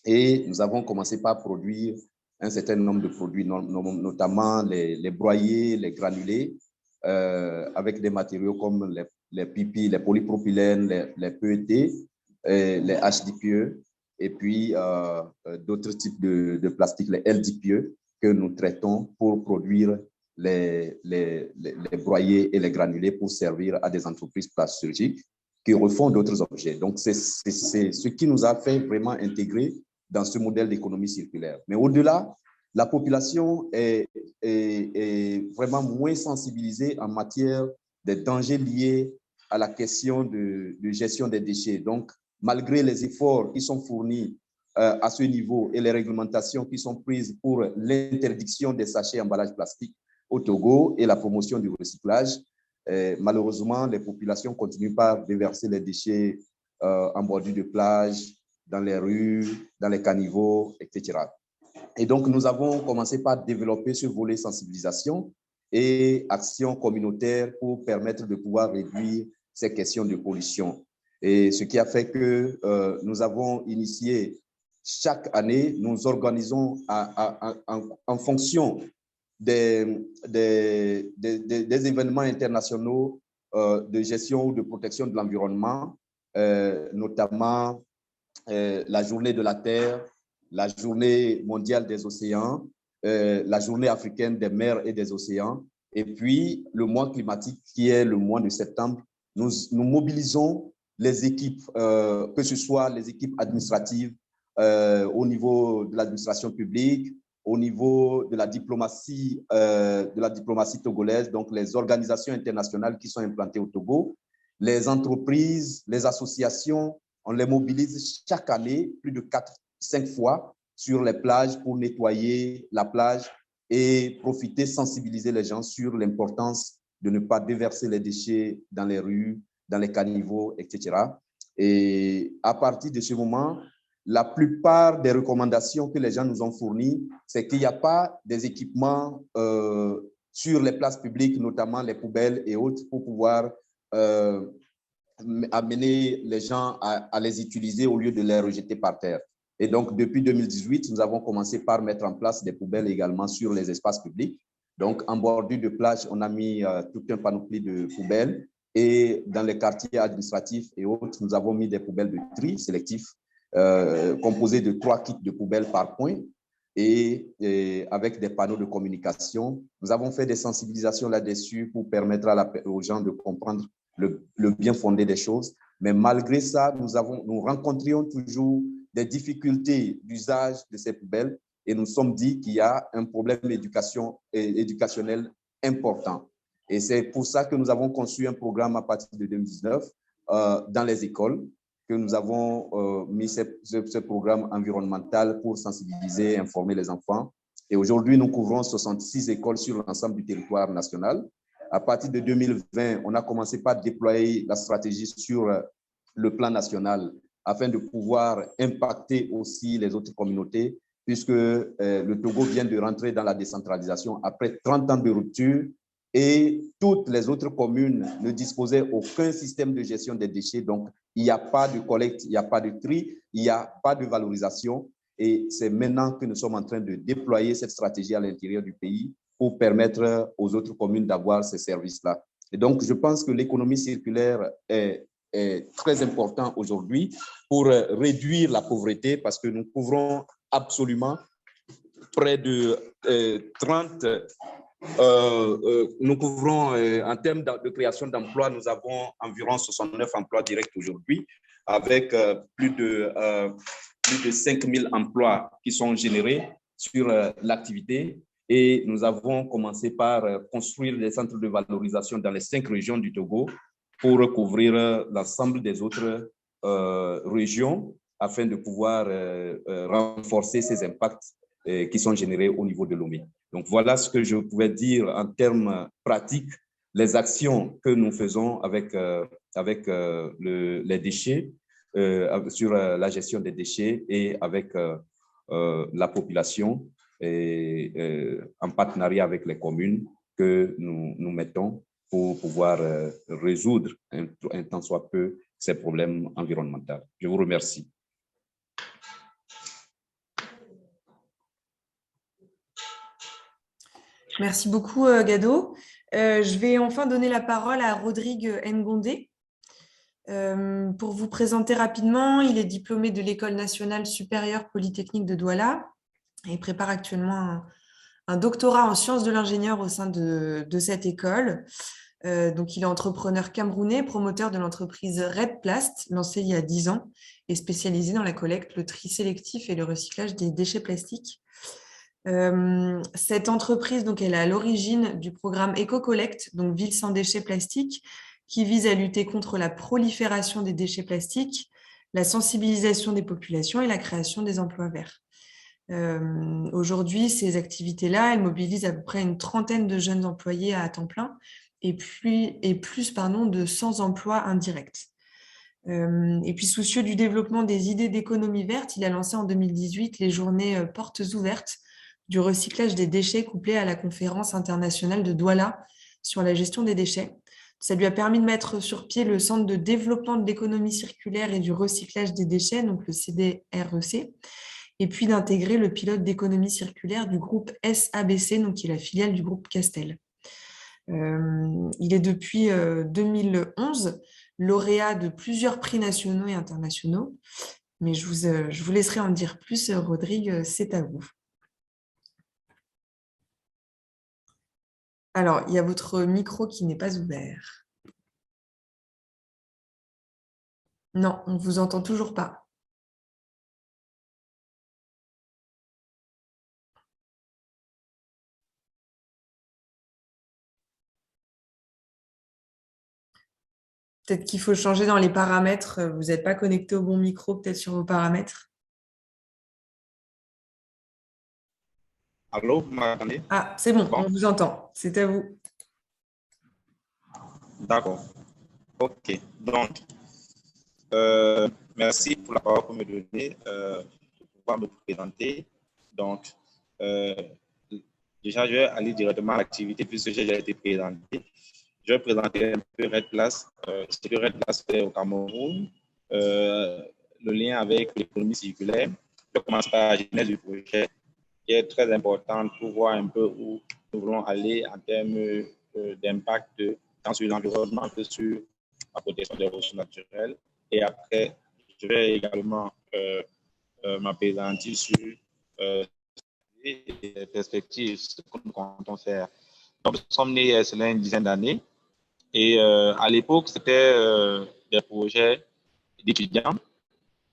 et nous avons commencé par produire un certain nombre de produits, notamment les broyés, les granulés, avec des matériaux comme les pipis, les polypropylènes, les PET, les HDPE, et puis d'autres types de plastiques, les LDPE, que nous traitons pour produire les broyés et les granulés pour servir à des entreprises plasturgiques qui refont d'autres objets. Donc, c'est ce qui nous a fait vraiment intégrer dans ce modèle d'économie circulaire. Mais au-delà, la population est vraiment moins sensibilisée en matière des dangers liés à la question de gestion des déchets. Donc, malgré les efforts qui sont fournis à ce niveau et les réglementations qui sont prises pour l'interdiction des sachets emballages plastiques au Togo et la promotion du recyclage, malheureusement, les populations continuent par déverser les déchets en bordure de plage, dans les rues, dans les caniveaux, etc. Et donc, nous avons commencé par développer ce volet sensibilisation et action communautaire pour permettre de pouvoir réduire ces questions de pollution. Et ce qui a fait que nous avons initié chaque année, nous organisons en fonction des événements internationaux de gestion ou de protection de l'environnement, notamment la journée de la Terre, la journée mondiale des océans, la journée africaine des mers et des océans, et puis le mois climatique qui est le mois de septembre. Nous mobilisons les équipes, que ce soit les équipes administratives au niveau de l'administration publique, au niveau de la diplomatie togolaise, donc les organisations internationales qui sont implantées au Togo, les entreprises, les associations, on les mobilise chaque année plus de 4-5 fois sur les plages pour nettoyer la plage et profiter, sensibiliser les gens sur l'importance de ne pas déverser les déchets dans les rues, dans les caniveaux, etc. Et à partir de ce moment, la plupart des recommandations que les gens nous ont fournies, c'est qu'il n'y a pas des équipements sur les places publiques, notamment les poubelles et autres, pour pouvoir amener les gens à les utiliser au lieu de les rejeter par terre. Et donc, depuis 2018, nous avons commencé par mettre en place des poubelles également sur les espaces publics. Donc, en bordure de plage, on a mis tout un panoplie de poubelles. Et dans les quartiers administratifs et autres, nous avons mis des poubelles de tri sélectif composées de 3 kits de poubelles par point et avec des panneaux de communication. Nous avons fait des sensibilisations là-dessus pour permettre aux gens de comprendre le bien fondé des choses. Mais malgré ça, nous rencontrions toujours des difficultés d'usage de ces poubelles et nous sommes dit qu'il y a un problème éducationnel important. Et c'est pour ça que nous avons conçu un programme à partir de 2019 dans les écoles, que nous avons mis ce programme environnemental pour sensibiliser et informer les enfants. Et aujourd'hui, nous couvrons 66 écoles sur l'ensemble du territoire national. À partir de 2020, on a commencé par déployer la stratégie sur le plan national afin de pouvoir impacter aussi les autres communautés, puisque le Togo vient de rentrer dans la décentralisation après 30 ans de rupture et toutes les autres communes ne disposaient aucun système de gestion des déchets. Donc, il n'y a pas de collecte, il n'y a pas de tri, il n'y a pas de valorisation. Et c'est maintenant que nous sommes en train de déployer cette stratégie à l'intérieur du pays pour permettre aux autres communes d'avoir ces services-là. Et donc, je pense que l'économie circulaire est très important aujourd'hui pour réduire la pauvreté parce que nous couvrons absolument près de 30. Nous couvrons en termes de création d'emplois, nous avons environ 69 emplois directs aujourd'hui avec plus de 5 000 emplois qui sont générés sur l'activité. Et nous avons commencé par construire des centres de valorisation dans les 5 régions du Togo pour couvrir l'ensemble des autres régions afin de pouvoir renforcer ces impacts qui sont générés au niveau de Lomé. Donc, voilà ce que je pouvais dire en termes pratiques, les actions que nous faisons avec les déchets, sur la gestion des déchets et avec la population et en partenariat avec les communes que nous mettons pour pouvoir résoudre un tant soit peu ces problèmes environnementaux. Je vous remercie. Merci beaucoup, Gado. Je vais enfin donner la parole à Rodrigue Ngondé. Pour vous présenter rapidement, il est diplômé de l'École nationale supérieure polytechnique de Douala et prépare actuellement un doctorat en sciences de l'ingénieur au sein de cette école. Donc, il est entrepreneur camerounais, promoteur de l'entreprise Red Plast, lancée il y a 10 ans et spécialisée dans la collecte, le tri sélectif et le recyclage des déchets plastiques. Cette entreprise, donc, elle est à l'origine du programme EcoCollect, donc Ville sans déchets plastiques, qui vise à lutter contre la prolifération des déchets plastiques, la sensibilisation des populations et la création des emplois verts. Aujourd'hui, ces activités-là, elles mobilisent à peu près une trentaine de jeunes employés à temps plein et plus de 100 emplois indirects. Et puis, soucieux du développement des idées d'économie verte, il a lancé en 2018 les journées portes ouvertes du recyclage des déchets couplées à la conférence internationale de Douala sur la gestion des déchets. Ça lui a permis de mettre sur pied le Centre de développement de l'économie circulaire et du recyclage des déchets, donc le CDREC, et puis d'intégrer le pilote d'économie circulaire du groupe SABC, donc qui est la filiale du groupe Castel. Il est depuis 2011 lauréat de plusieurs prix nationaux et internationaux, mais je vous laisserai en dire plus, Rodrigue, c'est à vous. Alors, il y a votre micro qui n'est pas ouvert. Non, on ne vous entend toujours pas. Peut-être qu'il faut changer dans les paramètres. Vous n'êtes pas connecté au bon micro, peut-être sur vos paramètres. Allô, vous m'entendez? Ah, c'est bon, on vous entend. C'est à vous. D'accord. OK. Donc, merci pour la parole que vous me donnez pour pouvoir me présenter. Donc, déjà, je vais aller directement à l'activité puisque j'ai déjà été présenté. Je vais présenter un peu Red Plast, ce que Red Plast fait au Cameroun, le lien avec l'économie circulaire je commence par la genèse du projet, qui est très importante pour voir un peu où nous voulons aller en termes d'impact tant sur l'environnement que sur la protection des ressources naturelles. Et après, je vais également m'appesantir sur les perspectives, ce que nous comptons faire. Donc, nous sommes nés cela une dizaine d'années. Et à l'époque, c'était des projets d'étudiants,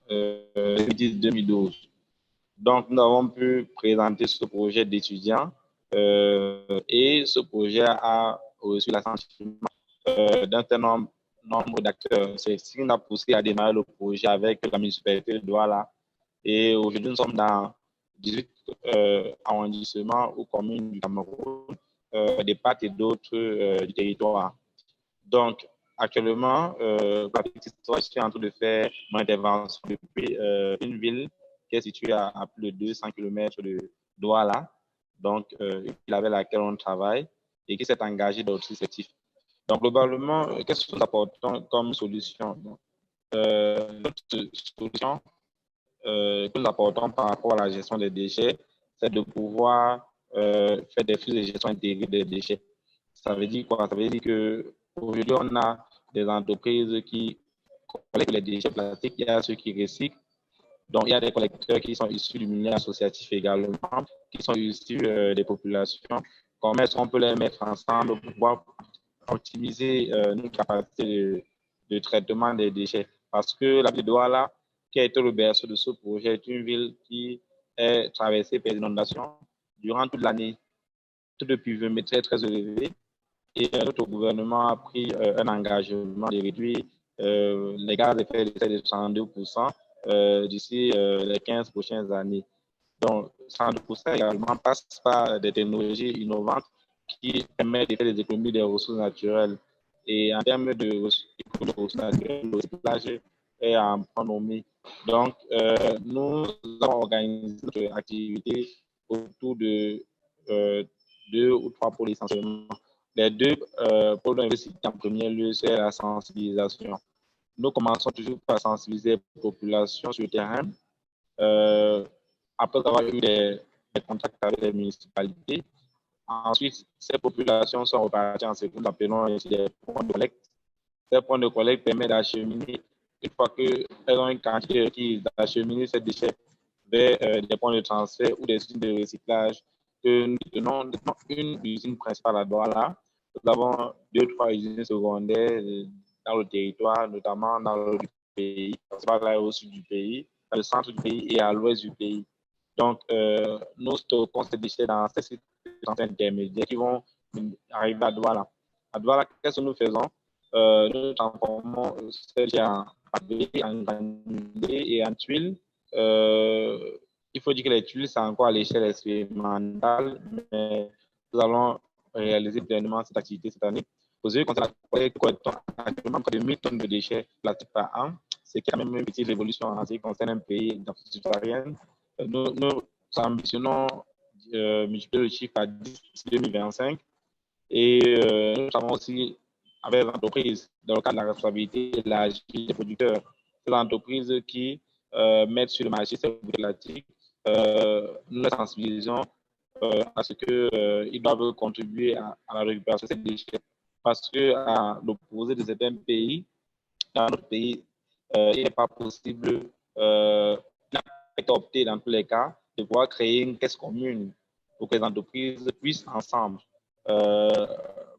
2010-2012. Donc, nous avons pu présenter ce projet d'étudiants et ce projet a reçu l'assentiment d'un certain nombre d'acteurs. C'est ce qui nous a poussé à démarrer le projet avec la municipalité de Douala. Et aujourd'hui, nous sommes dans 18 arrondissements ou communes du Cameroun, des parts et d'autres du territoire. Donc, actuellement, la petite histoire, je suis en train de faire mon intervention depuis une ville qui est située à plus de 200 km de Douala, donc avec laquelle on travaille et qui s'est engagée dans d'autres effectifs. Donc, globalement, qu'est-ce que nous apportons comme solution? Notre solution que nous apportons par rapport à la gestion des déchets, c'est de pouvoir faire des flux de gestion intégrés des déchets. Ça veut dire quoi? Ça veut dire qu'aujourd'hui, on a des entreprises qui collectent les déchets plastiques, il y a ceux qui recyclent. Donc, il y a des collecteurs qui sont issus du milieu associatif également, qui sont issus des populations. Comment est-ce qu'on peut les mettre ensemble pour pouvoir optimiser nos capacités de traitement des déchets? Parce que la ville de Douala, qui a été le berceau de ce projet, est une ville qui est traversée par des inondations durant toute l'année, tout de pluviométrie très élevé. Et notre gouvernement a pris un engagement de réduire les gaz à effet de serre de 62% d'ici les 15 prochaines années. Donc, 62% également passe par des technologies innovantes qui permettent de faire des économies des ressources naturelles. Et en termes de ressources naturelles, le recyclage est en point nommé. Donc, nous avons organisé notre activité autour de 2 ou 3 pôles essentiellement. Les 2 pôles d'investissement en premier lieu, c'est la sensibilisation. Nous commençons toujours par sensibiliser les populations sur le terrain. Après avoir eu des contacts avec les municipalités, ensuite, ces populations sont reparties en ce que nous appelons des points de collecte. Ces points de collecte permettent d'acheminer, une fois qu'elles ont une quantité requise, d'acheminer ces déchets vers des points de transfert ou des usines de recyclage. Nous tenons une usine principale à Douala. Nous avons 2 ou 3 usines secondaires dans le territoire, notamment dans le pays, au sud du pays, dans le centre du pays et à l'ouest du pays. Donc, nous stockons ces déchets dans ces sites intermédiaires qui vont arriver à Douala. À Douala, qu'est-ce que nous faisons? Nous transformons ces déchets en papier, en granulés et en tuiles. Il faut dire que les tuiles, c'est encore à l'échelle expérimentale, mais nous allons réaliser pleinement cette activité cette année. Vous avez compté la collecte actuellement près de 1000 tonnes de déchets plastiques par an, ce qui est quand même une petite révolution en ce qui concerne un pays d'Afrique subsaharienne. Nous ambitionnons multiplier le chiffre à 10 d'ici 2025 et nous avons aussi avec les entreprises dans le cadre de la responsabilité et de la gestion des producteurs, ces entreprises qui mettre sur le marché ces produits plastiques, nous les sensibilisons à ce qu'ils doivent contribuer à la récupération de ces déchets. Parce qu'à l'opposé de certains pays, dans notre pays, il n'est pas possible, il n'a pas été opté dans tous les cas, de pouvoir créer une caisse commune pour que les entreprises puissent ensemble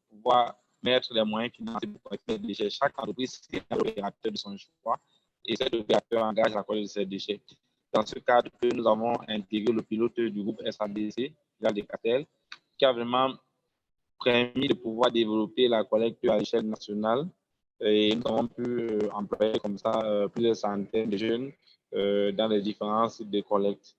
pouvoir mettre les moyens financiers pour collecter les déchets. Chaque entreprise est l'opérateur de son choix et cet opérateur engage la collecte de ces déchets. Dans ce cadre, nous avons intégré le pilote du groupe SADC, Alcatel, qui a vraiment permis de pouvoir développer la collecte à l'échelle nationale. Et nous avons pu employer comme ça plusieurs centaines de jeunes dans les différents sites de collecte.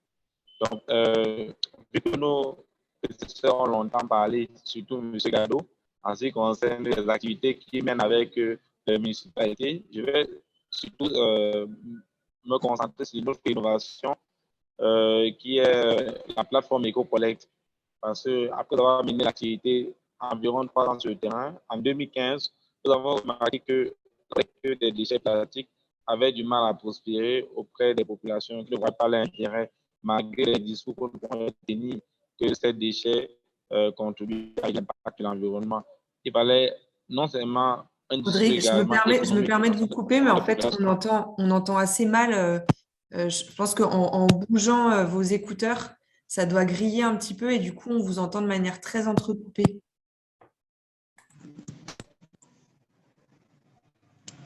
Donc, vu que nos prédécesseurs ont longtemps parlé, surtout M. Gado, en ce qui concerne les activités qui mènent avec les municipalités, je vais surtout me concentrer sur notre innovation qui est la plateforme EcoCollect. Parce qu'après avoir mené l'activité environ 3 ans sur le terrain, en 2015, nous avons remarqué que des déchets plastiques avait du mal à prospérer auprès des populations qui ne voient pas l'intérêt, malgré les discours qu'on pourrait tenir, que ces déchets contribuent à l'impact de l'environnement. Il fallait non seulement un discours Audrey, également je me économique permets de vous couper, mais en fait, on entend assez mal. Je pense qu'en bougeant vos écouteurs, ça doit griller un petit peu et du coup, on vous entend de manière très entrecoupée.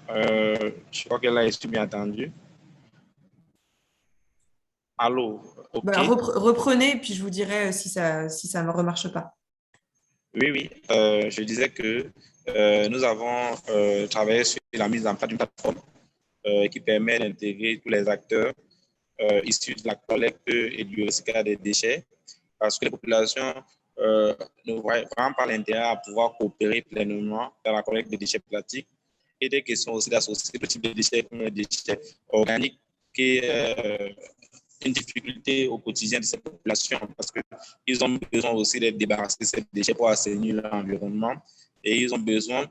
Je crois que là, je suis bien entendu. Allô, OK. Bah, reprenez et puis je vous dirai si ça ne remarche pas. Oui. Je disais que nous avons travaillé sur la mise en place d'une plateforme qui permet d'intégrer tous les acteurs issus de la collecte et du recyclage des déchets, parce que les populations ne voient vraiment pas l'intérêt à pouvoir coopérer pleinement dans la collecte des déchets plastiques et des questions aussi d'associer le type de déchets comme les déchets organiques, qui est une difficulté au quotidien de ces populations, parce qu'ils ont besoin aussi d'être débarrassés de ces déchets pour assainir l'environnement et ils ont besoin,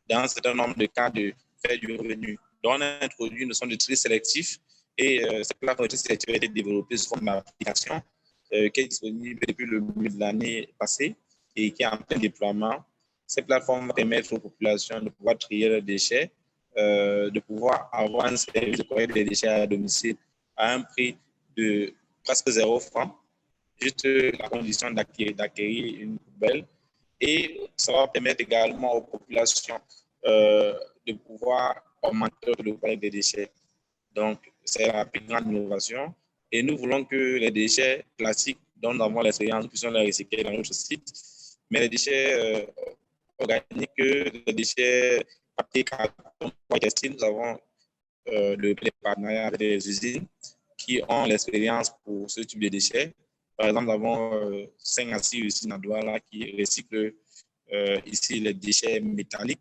dans un certain nombre de cas, de faire du revenu. Donc, on a introduit une notion de tri sélectif et cette plateforme de tri sélectif a été développée sous forme d'application qui est disponible depuis le milieu de l'année passée et qui est en plein déploiement. Cette plateforme permet aux populations de pouvoir trier leurs déchets, de pouvoir avoir un service de collecte des déchets à domicile à un prix de presque 0 francs, juste la condition d'acquérir une poubelle. Et ça va permettre également aux populations de pouvoir augmenter le collecte des déchets. Donc, c'est la plus grande innovation. Et nous voulons que les déchets plastiques dont nous avons l'expérience, nous puissions les recycler dans notre site. Mais les déchets organiques, les déchets papier, carton, textile, nous avons le partenariat avec des usines qui ont l'expérience pour ce type de déchets. Par exemple, nous avons 5 à 6 usines à Douala qui recyclent ici les déchets métalliques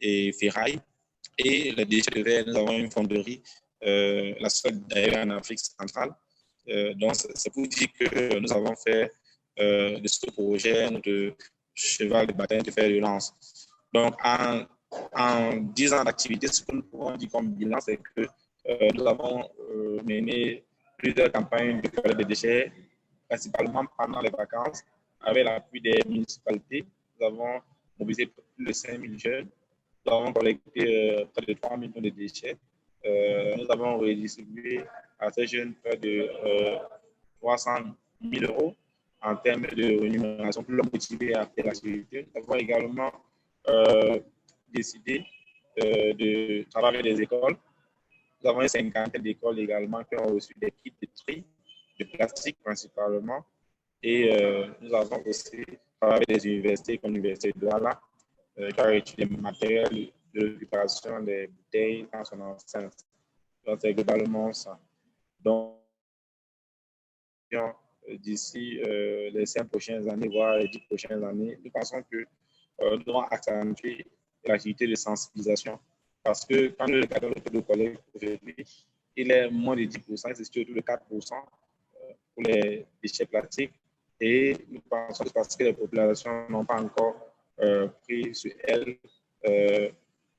et ferraille. Et les déchets de verre, nous avons une fonderie, la seule d'ailleurs en Afrique centrale. Donc, c'est pour dire que nous avons fait de ce projet notre cheval de bataille de fer de lance. Donc, en 10 ans d'activité, ce que nous pouvons dire comme bilan, c'est que nous avons mené plusieurs campagnes de collecte de déchets, principalement pendant les vacances, avec l'appui des municipalités. Nous avons mobilisé plus de 5 000 jeunes. Nous avons collecté près de 3 millions de déchets. Nous avons redistribué à ces jeunes près de 300 000 euros en termes de rémunération pour les motiver à faire l'activité. Nous avons également décidé de travailler avec des écoles. Nous avons une cinquantaine d'écoles également qui ont reçu des kits de tri, de plastique principalement. Et nous avons aussi travaillé avec des universités comme l'Université de Douala, qui a reçu des matériels de récupération des bouteilles dans son enceinte. Donc, c'est globalement ça. Donc, d'ici les 5 prochaines années, voire les 10 prochaines années, nous pensons que nous devons accentuer l'activité de sensibilisation. Parce que quand nous regardons le taux de collecte aujourd'hui, il est moins de 10%, c'est surtout de 4% pour les déchets plastiques. Et nous pensons que parce que les populations n'ont pas encore pris sur elles,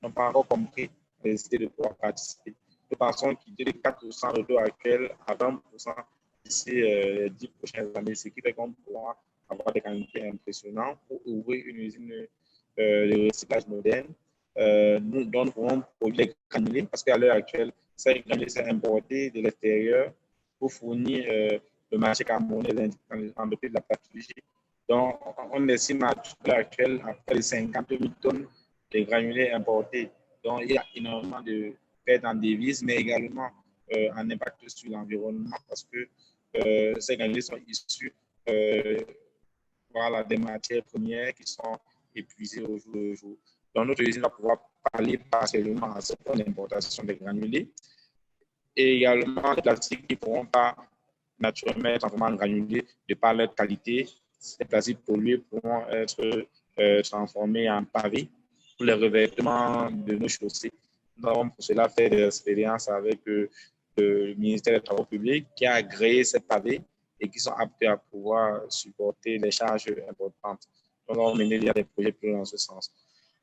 n'ont pas encore compris la nécessité de pouvoir participer. Nous pensons qu'il y a de 4% de taux actuel à 20% d'ici les 10 prochaines années, ce qui fait qu'on pourra avoir des quantités impressionnantes pour ouvrir une usine de recyclage moderne. Nous pourrons produire des granulés parce qu'à l'heure actuelle, ces granulés sont importés de l'extérieur pour fournir le marché camerounais des entreprises de la pathologie. Donc, on estime à l'heure actuelle à près de 50 000 tonnes de granulés importés. Donc, il y a énormément de pertes en devises, mais également un impact sur l'environnement parce que ces granulés sont issus des matières premières qui sont épuisées au jour le jour. Donc, notre usine va pouvoir parler partiellement à ce point d'importation des granulés et également des plastiques qui ne pourront pas naturellement être transformés en granulés de par leur qualité. Ces plastiques pollués pourront être transformés en pavés pour les revêtements de nos chaussées. Nous avons pour cela fait des expériences avec le ministère des Travaux publics qui a agréé ces pavés et qui sont aptes à pouvoir supporter les charges importantes. Nous avons mené des projets plus dans ce sens.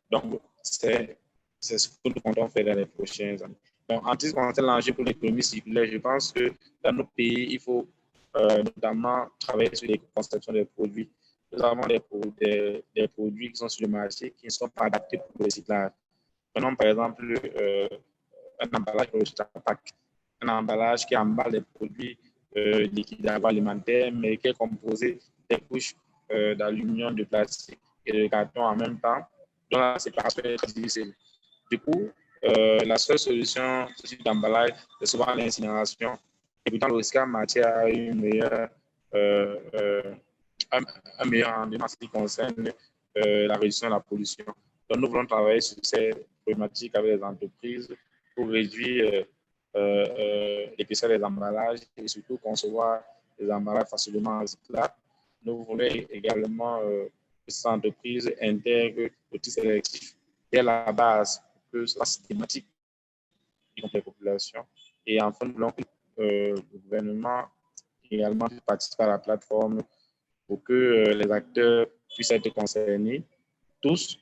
Donc, c'est ce que nous comptons faire dans les prochaines années. Donc, en ce qui concerne l'enjeu pour l'économie circulaire, je pense que dans nos pays, il faut notamment travailler sur les conceptions des produits. Nous avons des produits qui sont sur le marché qui ne sont pas adaptés pour le recyclage. Prenons par exemple un emballage pour le pack, un emballage qui emballe des produits liquides alimentaires, mais qui est composé des couches d'aluminium, de plastique et de carton en même temps, dont la séparation est très difficile. Du coup, la seule solution ce type d'emballage, c'est souvent l'incinération. Et pourtant, le recyclage matière a une meilleure, un meilleur rendement en ce qui concerne la réduction de la pollution. Donc, nous voulons travailler sur ces problématiques avec les entreprises pour réduire l'épaisseur des emballages et surtout concevoir des emballages facilement recyclables. Nous voulons également que ces entreprises intègrent l'outil sélectif qui est la base pour que ce soit systématique, y compris les populations. Et enfin, nous voulons que le gouvernement également participe à la plateforme pour que les acteurs puissent être concernés, tous,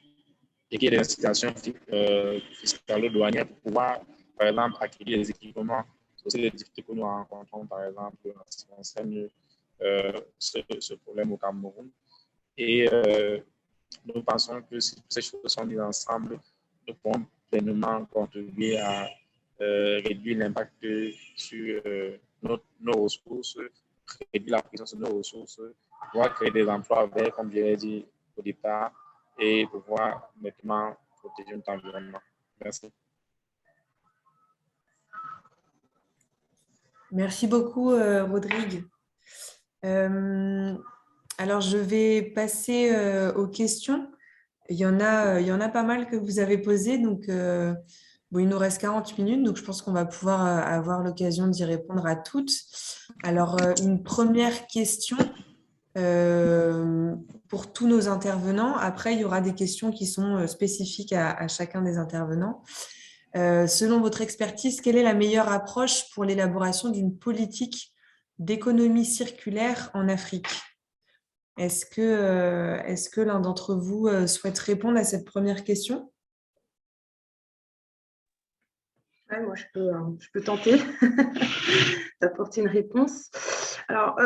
et qu'il y ait des incitations fiscales douanières pour pouvoir, par exemple, acquérir des équipements. C'est aussi les difficultés que nous rencontrons, par exemple, en ce qui concerne ce problème au Cameroun. Et nous pensons que si toutes ces choses sont mises ensemble, nous pourrons pleinement contribuer à réduire l'impact sur nos ressources, réduire la pression sur nos ressources, pouvoir créer des emplois verts, comme je l'ai dit au départ, et pouvoir nettement protéger notre environnement. Merci. Merci beaucoup, Rodrigue. Alors, je vais passer aux questions. Il y en a pas mal que vous avez posées, donc bon, il nous reste 40 minutes, donc je pense qu'on va pouvoir avoir l'occasion d'y répondre à toutes. Alors, une première question pour tous nos intervenants. Après, il y aura des questions qui sont spécifiques à chacun des intervenants. Selon votre expertise, quelle est la meilleure approche pour l'élaboration d'une politique d'économie circulaire en Afrique? Est-ce que l'un d'entre vous souhaite répondre à cette première question? Ouais, moi, je peux tenter d'apporter une réponse. Alors,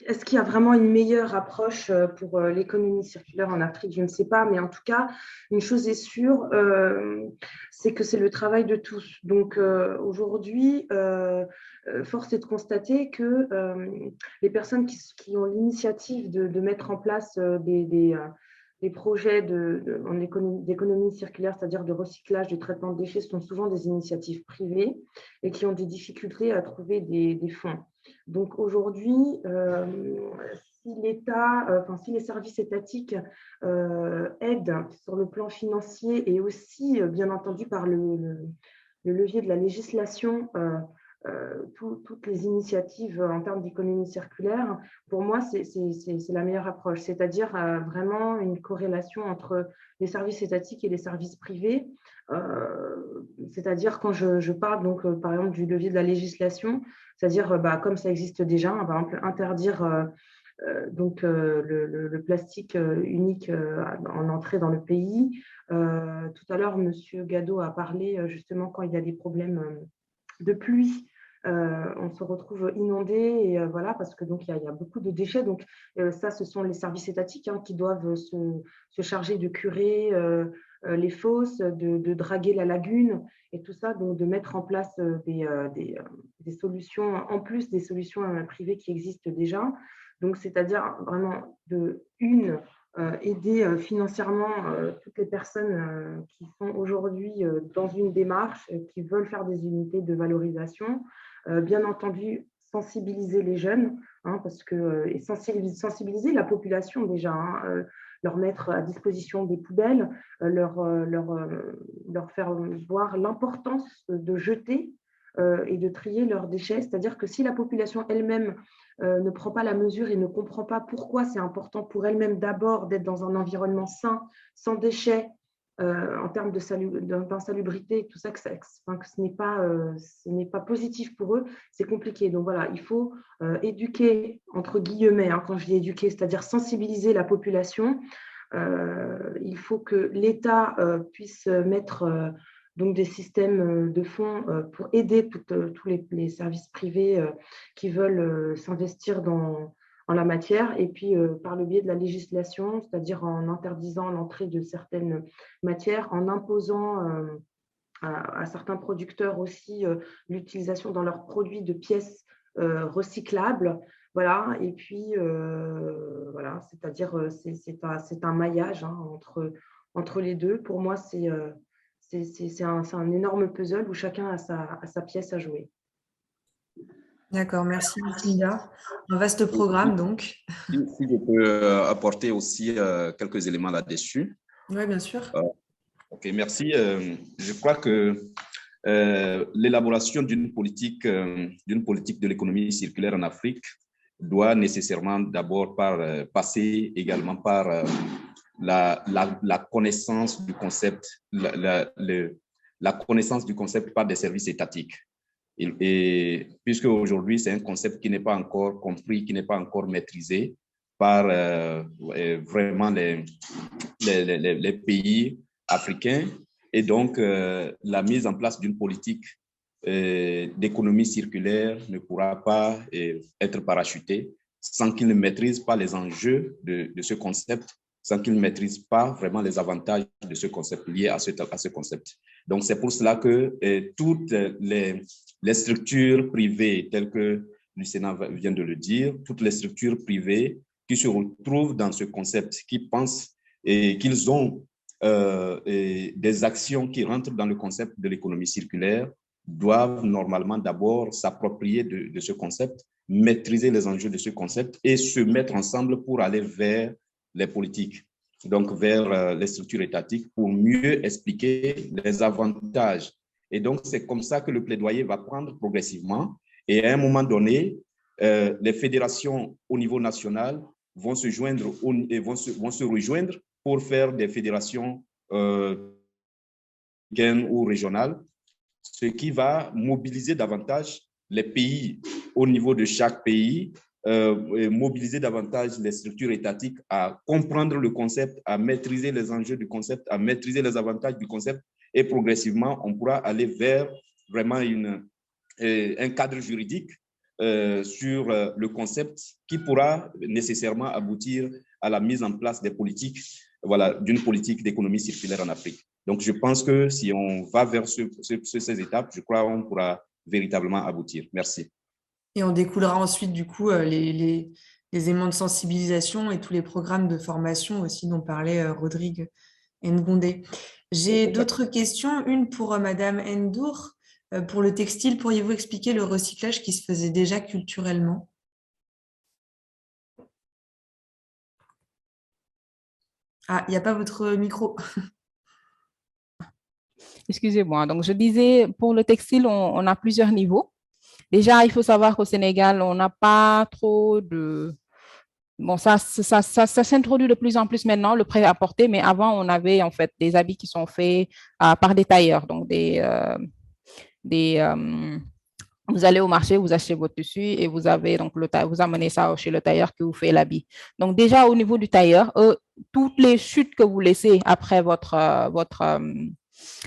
est-ce qu'il y a vraiment une meilleure approche pour l'économie circulaire en Afrique? Je ne sais pas, mais en tout cas, une chose est sûre, c'est que c'est le travail de tous. Donc aujourd'hui, force est de constater que les personnes qui ont l'initiative de mettre en place des projets d'économie circulaire, c'est-à-dire de recyclage, de traitement de déchets, sont souvent des initiatives privées et qui ont des difficultés à trouver des fonds. Donc aujourd'hui, si l'État, si les services étatiques aident sur le plan financier et aussi, bien entendu, par le levier de la législation, toutes les initiatives en termes d'économie circulaire, pour moi, c'est la meilleure approche, c'est-à-dire vraiment une corrélation entre les services étatiques et les services privés. C'est-à-dire quand je parle donc par exemple du levier de la législation, c'est-à-dire comme ça existe déjà, par exemple interdire le plastique unique en entrée dans le pays. Tout à l'heure, M. Gado a parlé justement quand il y a des problèmes de pluie. On se retrouve inondé et voilà, parce que donc il y a beaucoup de déchets. Donc ça, ce sont les services étatiques qui doivent se charger de curer les fosses, de draguer la lagune et tout ça, donc de mettre en place des solutions, en plus des solutions privées qui existent déjà. Donc, c'est-à-dire vraiment aider financièrement toutes les personnes qui sont aujourd'hui dans une démarche, qui veulent faire des unités de valorisation. Bien entendu, sensibiliser les jeunes, et sensibiliser la population déjà, leur mettre à disposition des poubelles, leur faire voir l'importance de jeter et de trier leurs déchets. C'est-à-dire que si la population elle-même ne prend pas la mesure et ne comprend pas pourquoi c'est important pour elle-même d'abord d'être dans un environnement sain, sans déchets, en termes d'insalubrité, tout ça, que ce n'est pas positif pour eux, c'est compliqué. Donc voilà, il faut éduquer, entre guillemets, quand je dis éduquer, c'est-à-dire sensibiliser la population. Il faut que l'État puisse mettre donc des systèmes de fonds pour aider tous les services privés qui veulent s'investir en la matière, et puis par le biais de la législation, c'est-à-dire en interdisant l'entrée de certaines matières, en imposant à certains producteurs aussi l'utilisation dans leurs produits de pièces recyclables. Voilà, et puis voilà, c'est-à-dire c'est un maillage hein, entre les deux. Pour moi, c'est un énorme puzzle où chacun a sa pièce à jouer. D'accord, merci Lucinda. Un vaste programme donc. Si je peux apporter aussi quelques éléments là-dessus. Oui, bien sûr. Ok, merci. Je crois que l'élaboration d'une politique de l'économie circulaire en Afrique doit nécessairement d'abord passer également par la connaissance du concept, la connaissance du concept par des services étatiques. Et puisque aujourd'hui, c'est un concept qui n'est pas encore compris, qui n'est pas encore maîtrisé par vraiment les pays africains. Et donc, la mise en place d'une politique d'économie circulaire ne pourra pas être parachutée sans qu'il ne maîtrise pas les enjeux de ce concept, sans qu'il ne maîtrise pas vraiment les avantages de ce concept liés à ce concept. Donc, c'est pour cela que toutes les structures privées, telles que le Sénat vient de le dire, toutes les structures privées qui se retrouvent dans ce concept, qui pensent et qu'ils ont des actions qui rentrent dans le concept de l'économie circulaire, doivent normalement d'abord s'approprier de ce concept, maîtriser les enjeux de ce concept et se mettre ensemble pour aller vers les politiques, donc vers les structures étatiques pour mieux expliquer les avantages. Et donc, c'est comme ça que le plaidoyer va prendre progressivement. Et à un moment donné, les fédérations au niveau national vont se joindre et vont se rejoindre pour faire des fédérations ou régionales, ce qui va mobiliser davantage les pays au niveau de chaque pays, mobiliser davantage les structures étatiques à comprendre le concept, à maîtriser les enjeux du concept, à maîtriser les avantages du concept, et progressivement, on pourra aller vers vraiment un cadre juridique sur le concept qui pourra nécessairement aboutir à la mise en place des politiques, voilà, d'une politique d'économie circulaire en Afrique. Donc, je pense que si on va vers ces étapes, je crois qu'on pourra véritablement aboutir. Merci. Et on découlera ensuite, du coup, les éléments de sensibilisation et tous les programmes de formation aussi dont parlait Rodrigue Ngondé. J'ai d'autres questions. Une pour Madame Ndour. Pour le textile, pourriez-vous expliquer le recyclage qui se faisait déjà culturellement? Ah, il n'y a pas votre micro. Excusez-moi. Donc, je disais, pour le textile, on a plusieurs niveaux. Déjà, il faut savoir qu'au Sénégal, on n'a pas trop de... Bon, ça s'introduit de plus en plus maintenant, le prêt-à-porter, mais avant, on avait en fait des habits qui sont faits par des tailleurs, donc vous allez au marché, vous achetez votre tissu et vous avez donc vous amenez ça chez le tailleur qui vous fait l'habit. Donc déjà au niveau du tailleur, toutes les chutes que vous laissez après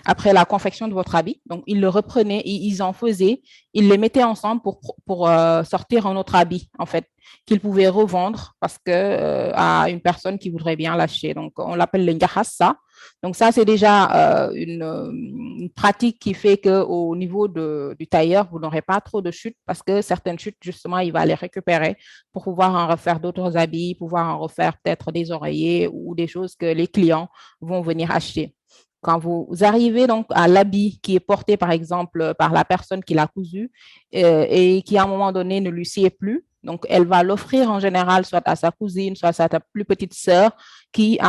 après la confection de votre habit, donc ils le reprenaient, ils en faisaient, ils les mettaient ensemble pour sortir un autre habit en fait qu'ils pouvaient revendre parce que à une personne qui voudrait bien l'acheter. Donc on l'appelle le ngahassa. Donc ça, c'est déjà une pratique qui fait qu'au niveau du tailleur, vous n'aurez pas trop de chutes parce que certaines chutes, justement, il va les récupérer pour pouvoir en refaire d'autres habits, pouvoir en refaire peut-être des oreillers ou des choses que les clients vont venir acheter. Quand vous arrivez donc à l'habit qui est porté, par exemple, par la personne qui l'a cousu et qui, à un moment donné, ne lui sied plus, donc elle va l'offrir en général soit à sa cousine, soit à sa plus petite sœur qui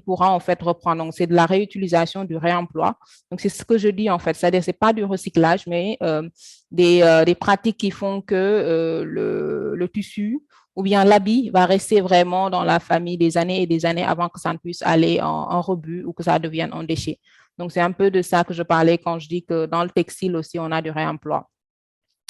pourra en fait reprendre. Donc, c'est de la réutilisation, du réemploi. Donc, c'est ce que je dis en fait. C'est-à-dire, c'est pas du recyclage, mais des pratiques qui font que le tissu ou bien l'habit va rester vraiment dans la famille des années et des années avant que ça ne puisse aller en rebut ou que ça devienne un déchet. Donc, c'est un peu de ça que je parlais quand je dis que dans le textile aussi, on a du réemploi.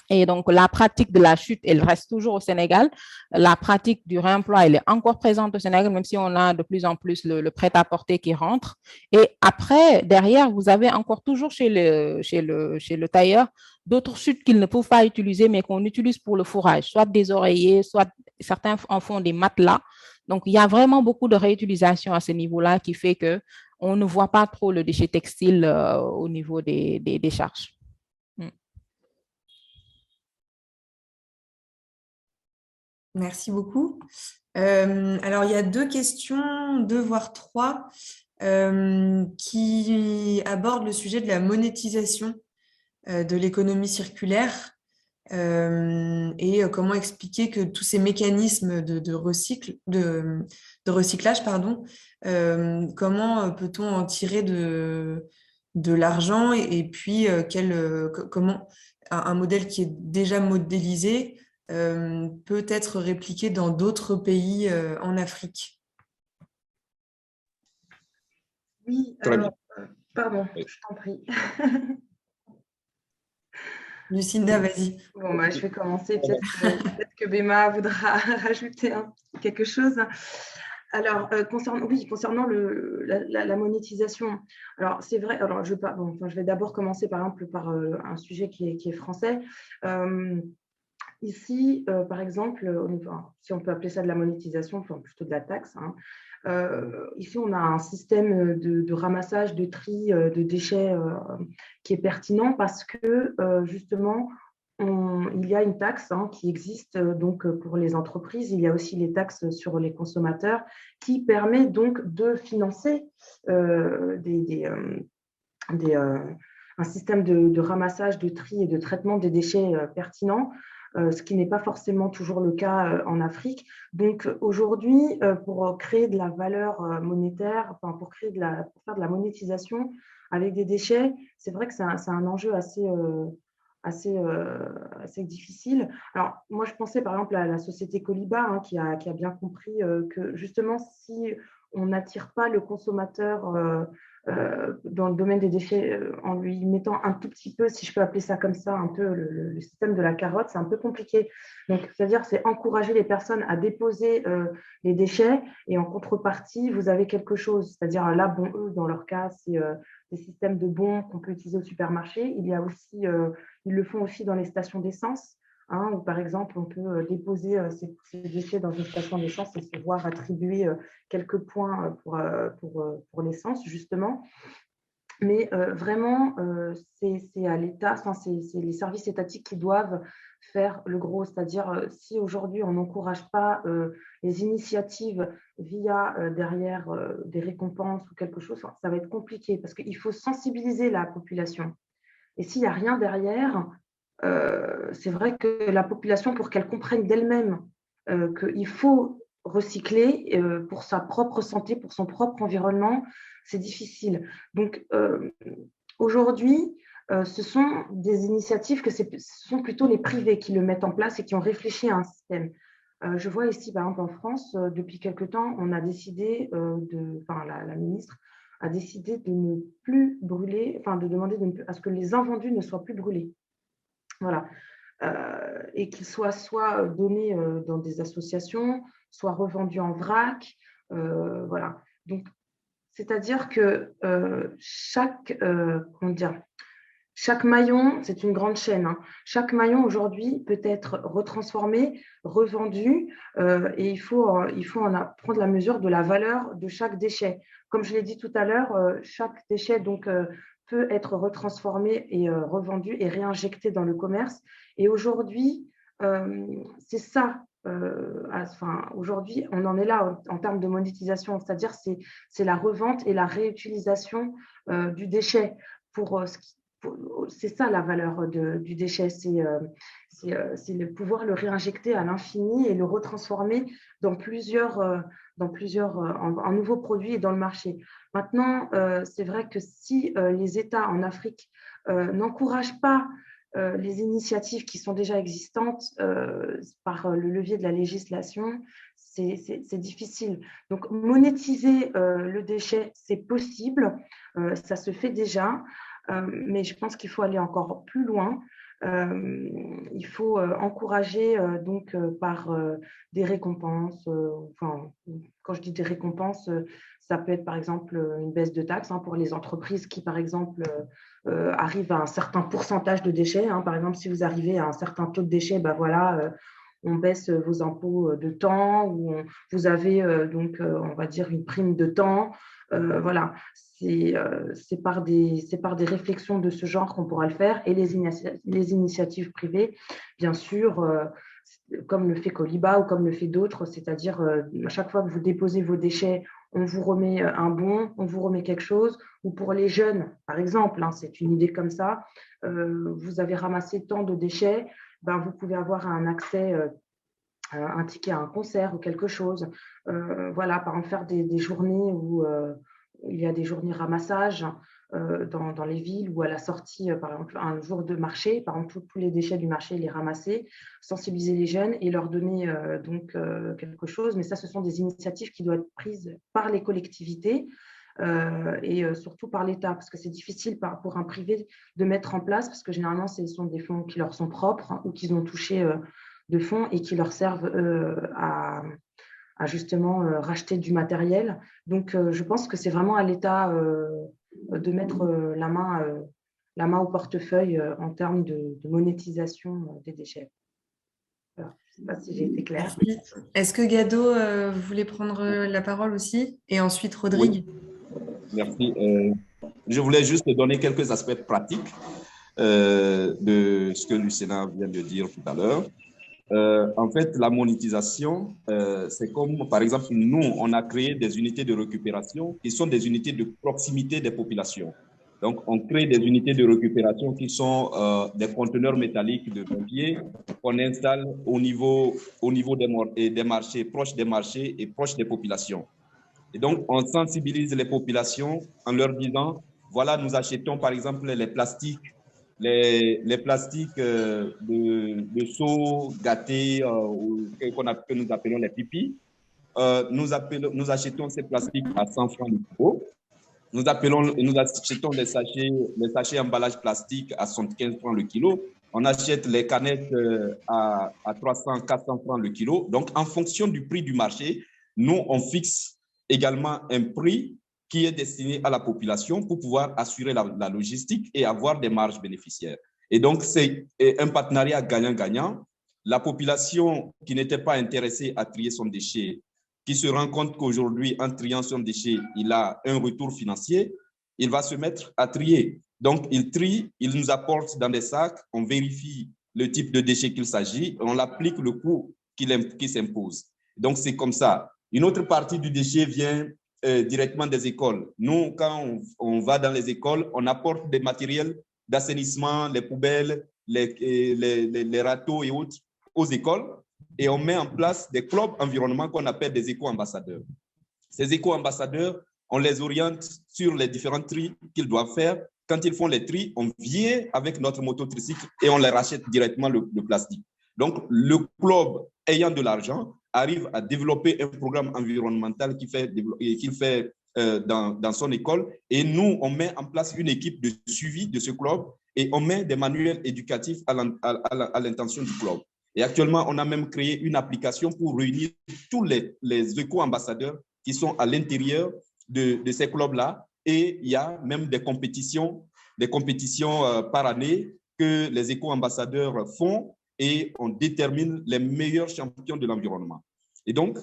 Et donc, la pratique de la chute, elle reste toujours au Sénégal. La pratique du réemploi, elle est encore présente au Sénégal, même si on a de plus en plus le prêt-à-porter qui rentre. Et après, derrière, vous avez encore toujours chez le tailleur d'autres chutes qu'ils ne peuvent pas utiliser, mais qu'on utilise pour le fourrage, soit des oreillers, soit certains en font des matelas. Donc, il y a vraiment beaucoup de réutilisation à ce niveau-là qui fait qu'on ne voit pas trop le déchet textile au niveau des décharges. Merci beaucoup. Alors, il y a 2 questions, 2 voire 3, qui abordent le sujet de la monétisation de l'économie circulaire et comment expliquer que tous ces mécanismes de recyclage, pardon, comment peut-on en tirer de l'argent et puis comment un modèle qui est déjà modélisé peut être répliqué dans d'autres pays en Afrique. Oui, alors, pardon, je t'en prie. Lucinda, vas-y. Bon, bah, je vais commencer. Peut-être que Béma voudra rajouter quelque chose. Alors, concernant la monétisation, alors c'est vrai, alors je vais d'abord commencer par exemple par un sujet qui est français. Ici, par exemple, si on peut appeler ça de la monétisation, enfin plutôt de la taxe, hein, ici, on a un système de ramassage, de tri de déchets qui est pertinent parce que justement, il y a une taxe qui existe donc pour les entreprises. Il y a aussi les taxes sur les consommateurs qui permet donc de financer un système de ramassage, de tri et de traitement des déchets pertinents. Ce qui n'est pas forcément toujours le cas en Afrique. Donc aujourd'hui, pour créer de la valeur monétaire, enfin, pour faire de la monétisation avec des déchets, c'est vrai que c'est un enjeu assez difficile. Alors moi, je pensais par exemple à la société Coliba qui a bien compris que justement, si on n'attire pas le consommateur dans le domaine des déchets en lui mettant un tout petit peu, si je peux appeler ça comme ça, un peu le système de la carotte, c'est un peu compliqué. Donc, c'est-à-dire, c'est encourager les personnes à déposer les déchets et en contrepartie, vous avez quelque chose. C'est-à-dire, là, bon, eux, dans leur cas, c'est des systèmes de bons qu'on peut utiliser au supermarché. Il y a aussi, ils le font aussi dans les stations d'essence. Où par exemple, on peut déposer ces déchets dans une station d'essence et se voir attribuer quelques points pour l'essence, justement. Mais vraiment, c'est à l'État, c'est les services étatiques qui doivent faire le gros. C'est-à-dire, si aujourd'hui, on n'encourage pas les initiatives via derrière des récompenses ou quelque chose, ça va être compliqué parce qu'il faut sensibiliser la population. Et s'il n'y a rien derrière, c'est vrai que la population, pour qu'elle comprenne d'elle-même qu'il faut recycler pour sa propre santé, pour son propre environnement, c'est difficile. Donc, aujourd'hui, ce sont des initiatives ce sont plutôt les privés qui le mettent en place et qui ont réfléchi à un système. Je vois ici, par exemple, en France, depuis quelque temps, on a décidé, la ministre a décidé de ne plus brûler, de demander à ce que les invendus ne soient plus brûlés. Voilà. Et qu'ils soient soit donnés dans des associations, soit revendus en vrac. Voilà. Donc, c'est-à-dire que chaque maillon, c'est une grande chaîne. Chaque maillon aujourd'hui peut être retransformé, revendu, et il faut prendre la mesure de la valeur de chaque déchet. Comme je l'ai dit tout à l'heure, chaque déchet donc peut être retransformé et revendu et réinjecté dans le commerce. Et aujourd'hui, c'est ça. Aujourd'hui, on en est là en termes de monétisation, c'est-à-dire c'est la revente et la réutilisation du déchet. C'est ça la valeur du déchet, c'est de pouvoir le réinjecter à l'infini et le retransformer en nouveaux produits et dans le marché. Maintenant, c'est vrai que si les États en Afrique n'encouragent pas les initiatives qui sont déjà existantes par le levier de la législation, c'est difficile. Donc, monétiser le déchet, c'est possible, ça se fait déjà, mais je pense qu'il faut aller encore plus loin. Il faut encourager donc par des récompenses. Enfin, quand je dis des récompenses, ça peut être par exemple une baisse de taxes pour les entreprises qui, par exemple, arrivent à un certain pourcentage de déchets. Par exemple, si vous arrivez à un certain taux de déchets, ben voilà, on baisse vos impôts de temps, ou vous avez donc, on va dire, une prime de temps. Voilà, c'est par des réflexions de ce genre qu'on pourra le faire. Et les initiatives privées, bien sûr, comme le fait Coliba ou comme le fait d'autres, c'est-à-dire à chaque fois que vous déposez vos déchets, on vous remet un bon, on vous remet quelque chose. Ou pour les jeunes, par exemple, c'est une idée comme ça, vous avez ramassé tant de déchets, vous pouvez avoir un accès, un ticket à un concert ou quelque chose. Voilà, par exemple, faire des journées où il y a des journées ramassage dans les villes, ou à la sortie, par exemple, un jour de marché, par exemple, tous les déchets du marché, les ramasser, sensibiliser les jeunes et leur donner quelque chose. Mais ça, ce sont des initiatives qui doivent être prises par les collectivités et surtout par l'État, parce que c'est difficile pour un privé de mettre en place, parce que généralement, ce sont des fonds qui leur sont propres ou qu'ils ont touché de fonds et qui leur servent à justement racheter du matériel. Donc, je pense que c'est vraiment à l'État de mettre la main au portefeuille en termes de monétisation des déchets. Voilà. Je ne sais pas si j'ai été claire. Est-ce que Gado voulait prendre la parole aussi? Et ensuite, Rodrigue. Oui. Merci. Je voulais juste donner quelques aspects pratiques de ce que Lucena vient de dire tout à l'heure. En fait, la monétisation, c'est comme, par exemple, nous, on a créé des unités de récupération qui sont des unités de proximité des populations. Donc, on crée des unités de récupération qui sont des conteneurs métalliques de 20 pieds qu'on installe au niveau des marchés, proches des marchés et proches des populations. Et donc, on sensibilise les populations en leur disant, voilà, nous achetons, par exemple, les plastiques, les plastiques de seaux gâtés que nous appelons les pipis. Nous achetons ces plastiques à 100 francs le kilo. Nous achetons les sachets emballage plastique à 75 francs le kilo. On achète les canettes à 300, 400 francs le kilo. Donc, en fonction du prix du marché, nous, on fixe également un prix qui est destiné à la population pour pouvoir assurer la logistique et avoir des marges bénéficiaires. Et donc, c'est un partenariat gagnant-gagnant. La population qui n'était pas intéressée à trier son déchet, qui se rend compte qu'aujourd'hui, en triant son déchet, il a un retour financier, il va se mettre à trier. Donc, il trie, il nous apporte dans des sacs, on vérifie le type de déchet qu'il s'agit, on applique le coût qui s'impose. Donc, c'est comme ça. Une autre partie du déchet vient directement des écoles. Nous, quand on va dans les écoles, on apporte des matériels d'assainissement, les poubelles, les râteaux et autres aux écoles, et on met en place des clubs environnement qu'on appelle des éco-ambassadeurs. Ces éco-ambassadeurs, on les oriente sur les différents tris qu'ils doivent faire. Quand ils font les tris, on vient avec notre mototricycle et on les rachète directement le plastique. Donc, le club ayant de l'argent arrive à développer un programme environnemental qu'il fait dans son école. Et nous, on met en place une équipe de suivi de ce club et on met des manuels éducatifs à l'intention du club. Et actuellement, on a même créé une application pour réunir tous les éco-ambassadeurs qui sont à l'intérieur de ces clubs-là. Et il y a même des compétitions par année que les éco-ambassadeurs font et on détermine les meilleurs champions de l'environnement. Et donc,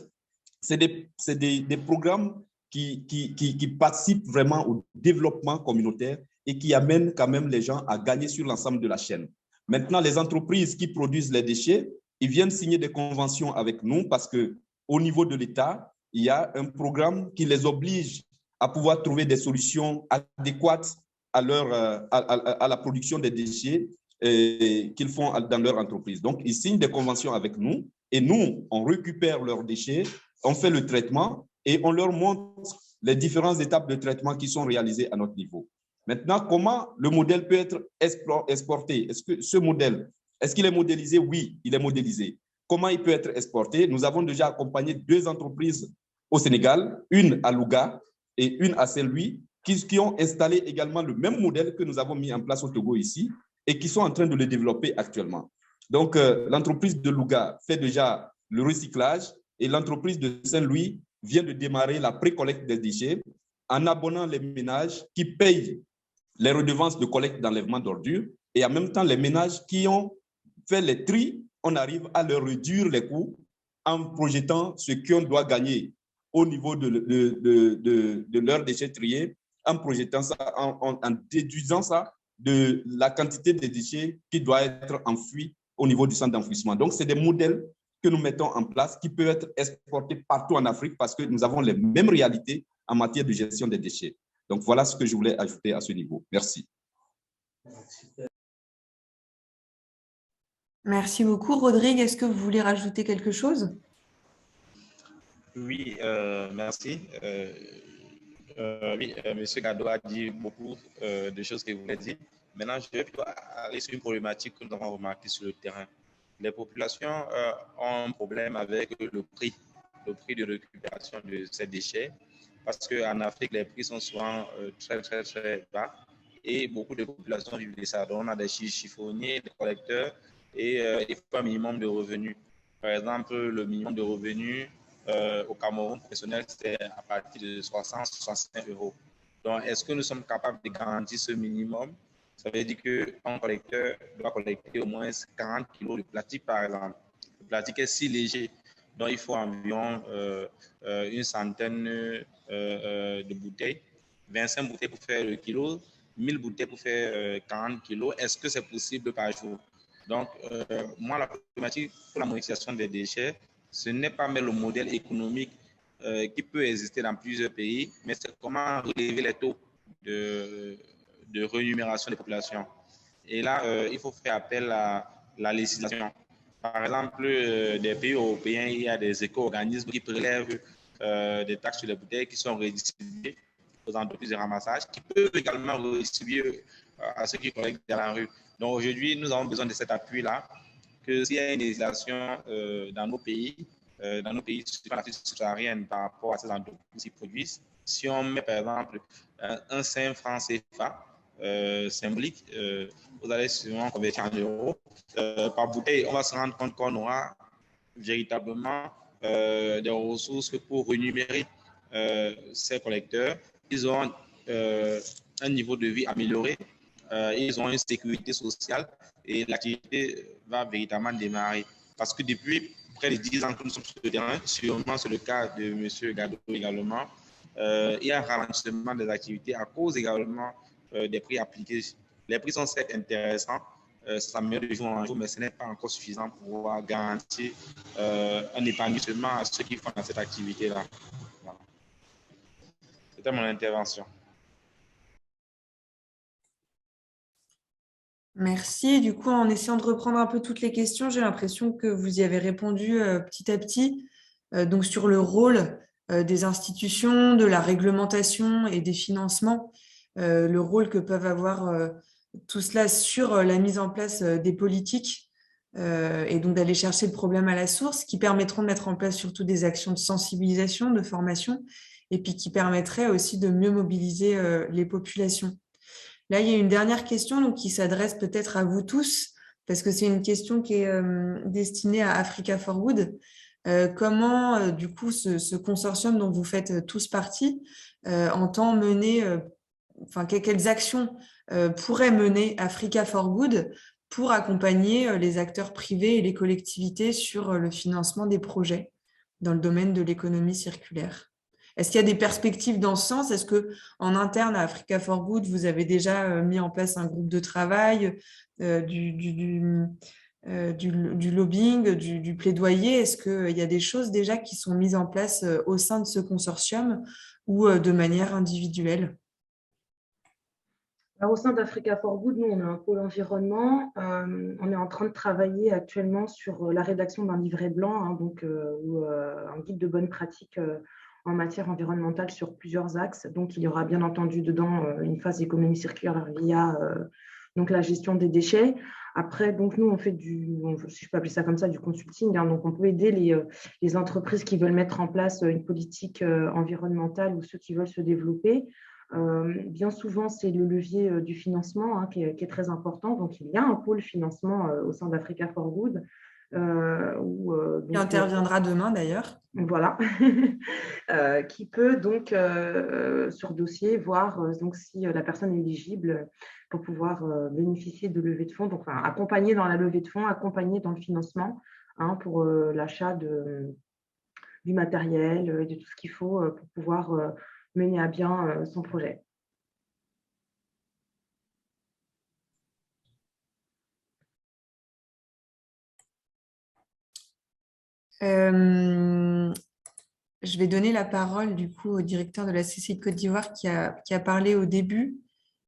c'est des programmes qui participent vraiment au développement communautaire et qui amènent quand même les gens à gagner sur l'ensemble de la chaîne. Maintenant, les entreprises qui produisent les déchets, ils viennent signer des conventions avec nous parce qu'au niveau de l'État, il y a un programme qui les oblige à pouvoir trouver des solutions adéquates à la production des déchets qu'ils font dans leur entreprise. Donc, ils signent des conventions avec nous et nous, on récupère leurs déchets, on fait le traitement et on leur montre les différentes étapes de traitement qui sont réalisées à notre niveau. Maintenant, comment le modèle peut être exporté? Est-ce que ce modèle, est-ce qu'il est modélisé? Oui, il est modélisé. Comment il peut être exporté? Nous avons déjà accompagné 2 entreprises au Sénégal, une à Louga et une à Saint-Louis, qui ont installé également le même modèle que nous avons mis en place au Togo ici. et qui sont en train de le développer actuellement. Donc, l'entreprise de Louga fait déjà le recyclage et l'entreprise de Saint-Louis vient de démarrer la pré-collecte des déchets en abonnant les ménages qui payent les redevances de collecte d'enlèvement d'ordures et en même temps les ménages qui ont fait les tris, on arrive à leur réduire les coûts en projetant ce qu'on doit gagner au niveau de leurs déchets triés, en projetant ça, en déduisant ça de la quantité de déchets qui doit être enfouis au niveau du centre d'enfouissement. Donc, c'est des modèles que nous mettons en place qui peuvent être exportés partout en Afrique parce que nous avons les mêmes réalités en matière de gestion des déchets. Donc, voilà ce que je voulais ajouter à ce niveau. Merci. Merci beaucoup. Rodrigue, est-ce que vous voulez rajouter quelque chose? Oui, merci. Oui, M. Gado a dit beaucoup de choses qu'il voulait dire. Maintenant, je vais plutôt aller sur une problématique que nous avons remarquée sur le terrain. Les populations ont un problème avec le prix de récupération de ces déchets, parce qu'en Afrique, les prix sont souvent très bas et beaucoup de populations vivent de ça. Donc, on a des chiffonniers, des collecteurs et il faut un minimum de revenus. Par exemple, le minimum de revenus au Cameroun professionnel, c'est à partir de 60-65 euros. Donc, est-ce que nous sommes capables de garantir ce minimum? Ça veut dire qu'un collecteur doit collecter au moins 40 kg de plastique, par exemple. Le plastique est si léger, donc il faut environ une centaine de bouteilles, 25 bouteilles pour faire le kilo, 1000 bouteilles pour faire 40 kilos. Est-ce que c'est possible par jour? Donc, moi, la problématique pour la monétisation des déchets, ce n'est pas le modèle économique qui peut exister dans plusieurs pays, mais c'est comment relever les taux de rémunération des populations. Et là, il faut faire appel à la législation. Par exemple, des pays européens, il y a des éco-organismes qui prélèvent des taxes sur les bouteilles qui sont redistribuées aux entreprises de ramassage, qui peuvent également redistribuer à ceux qui collectent dans la rue. Donc aujourd'hui, nous avons besoin de cet appui-là, que s'il y a une législation dans nos pays, sur l'Afrique subsaharienne par rapport à ces entreprises qui produisent, si on met par exemple un 5 francs CFA symbolique, vous allez sûrement convertir en euros par bouteille, on va se rendre compte qu'on aura véritablement des ressources pour rémunérer ces collecteurs. Ils ont un niveau de vie amélioré, ils ont une sécurité sociale et l'activité va véritablement démarrer. Parce que depuis près de 10 ans que nous sommes sur le terrain, sûrement c'est le cas de M. Gado également, il y a un ralentissement des activités à cause également des prix appliqués. Les prix sont certes intéressants, ça m'aide de jour en jour, mais ce n'est pas encore suffisant pour pouvoir garantir un épanouissement à ceux qui font cette activité-là. Voilà. C'était mon intervention. Merci. Du coup, en essayant de reprendre un peu toutes les questions, j'ai l'impression que vous y avez répondu petit à petit. Donc, sur le rôle des institutions, de la réglementation et des financements, le rôle que peuvent avoir tout cela sur la mise en place des politiques et donc d'aller chercher le problème à la source, qui permettront de mettre en place surtout des actions de sensibilisation, de formation, et puis qui permettraient aussi de mieux mobiliser les populations. Là, il y a une dernière question donc, qui s'adresse peut-être à vous tous, parce que c'est une question qui est destinée à Africa for Good. Comment, du coup, ce consortium dont vous faites tous partie entend mener, quelles actions pourrait mener Africa for Good pour accompagner les acteurs privés et les collectivités sur le financement des projets dans le domaine de l'économie circulaire? Est-ce qu'il y a des perspectives dans ce sens? Est-ce qu'en interne à Africa for Good, vous avez déjà mis en place un groupe de travail, du lobbying, du plaidoyer? Est-ce qu'il y a des choses déjà qui sont mises en place au sein de ce consortium ou de manière individuelle? Alors, au sein d'Africa for Good, nous, on a un pôle environnement. On est en train de travailler actuellement sur la rédaction d'un livret blanc, donc un guide de bonne pratique en matière environnementale sur plusieurs axes. Donc, il y aura bien entendu dedans une phase d'économie circulaire via donc la gestion des déchets. Après, donc nous, on fait si je peux appeler ça comme ça, du consulting. Donc, on peut aider les entreprises qui veulent mettre en place une politique environnementale ou ceux qui veulent se développer. Bien souvent, c'est le levier du financement qui est très important. Donc, il y a un pôle financement au sein d'Africa for Good. Qui interviendra demain d'ailleurs. Voilà, qui peut donc sur dossier voir donc, si la personne est éligible pour pouvoir bénéficier de levée de fonds, donc enfin, accompagner dans la levée de fonds, accompagner dans le financement pour l'achat du matériel et de tout ce qu'il faut pour pouvoir mener à bien son projet. Je vais donner la parole du coup au directeur de la CCI de Côte d'Ivoire qui a parlé au début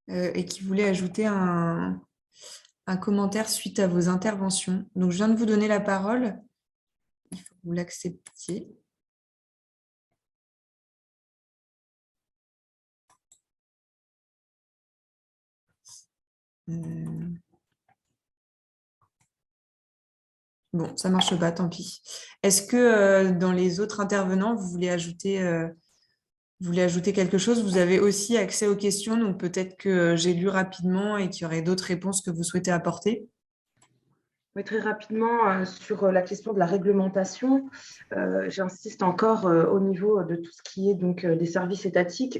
et qui voulait ajouter un commentaire suite à vos interventions. Donc, je viens de vous donner la parole. Il faut que vous l'acceptiez. Bon, ça ne marche pas, tant pis. Est-ce que dans les autres intervenants, vous voulez ajouter quelque chose? Vous avez aussi accès aux questions, donc peut-être que j'ai lu rapidement et qu'il y aurait d'autres réponses que vous souhaitez apporter. Oui, très rapidement, sur la question de la réglementation, j'insiste encore au niveau de tout ce qui est donc, des services étatiques.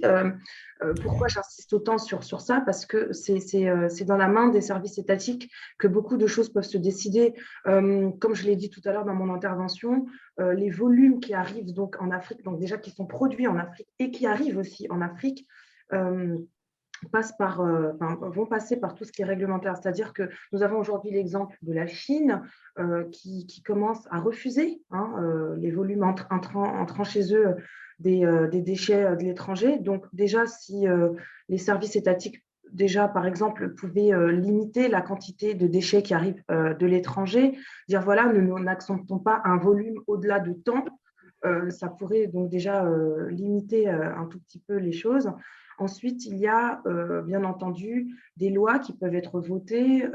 Pourquoi j'insiste autant sur ça? Parce que c'est dans la main des services étatiques que beaucoup de choses peuvent se décider. Comme je l'ai dit tout à l'heure dans mon intervention, les volumes qui arrivent donc en Afrique, donc déjà qui sont produits en Afrique et qui arrivent aussi en Afrique, vont passer par tout ce qui est réglementaire. C'est-à-dire que nous avons aujourd'hui l'exemple de la Chine qui commence à refuser les volumes entrant chez eux des déchets de l'étranger. Donc déjà, si les services étatiques, déjà par exemple, pouvaient limiter la quantité de déchets qui arrivent de l'étranger, dire voilà, nous n'acceptons pas un volume au-delà de temps, ça pourrait donc déjà limiter un tout petit peu les choses. Ensuite, il y a bien entendu des lois qui peuvent être votées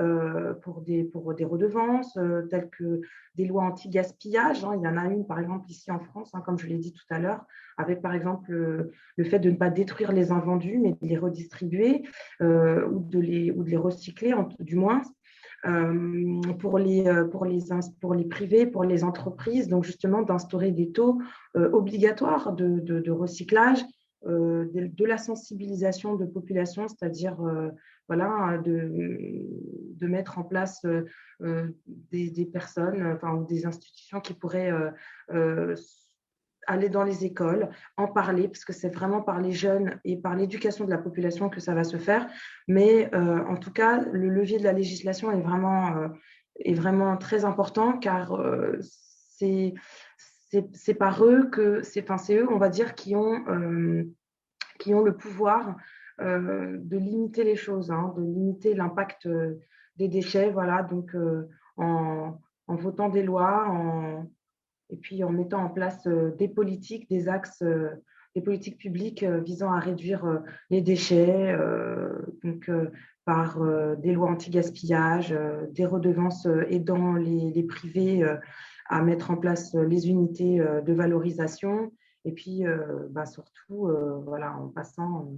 pour des redevances, telles que des lois anti-gaspillage. Il y en a une, par exemple, ici en France, comme je l'ai dit tout à l'heure, avec, par exemple, le fait de ne pas détruire les invendus, mais de les redistribuer ou de les recycler, du moins. Pour les privés, pour les entreprises, donc justement d'instaurer des taux obligatoires de recyclage, de la sensibilisation de population, c'est-à-dire voilà, de mettre en place des personnes, enfin, des institutions qui pourraient aller dans les écoles, en parler, parce que c'est vraiment par les jeunes et par l'éducation de la population que ça va se faire. Mais en tout cas, le levier de la législation est vraiment très important, car c'est par eux que c'est eux, on va dire, qui ont le pouvoir de limiter les choses, de limiter l'impact des déchets, voilà, donc en votant des lois, et puis en mettant en place des politiques, des axes, des politiques publiques visant à réduire les déchets, donc par des lois anti-gaspillage, des redevances aidant les privés à mettre en place les unités de valorisation, et puis surtout voilà, en passant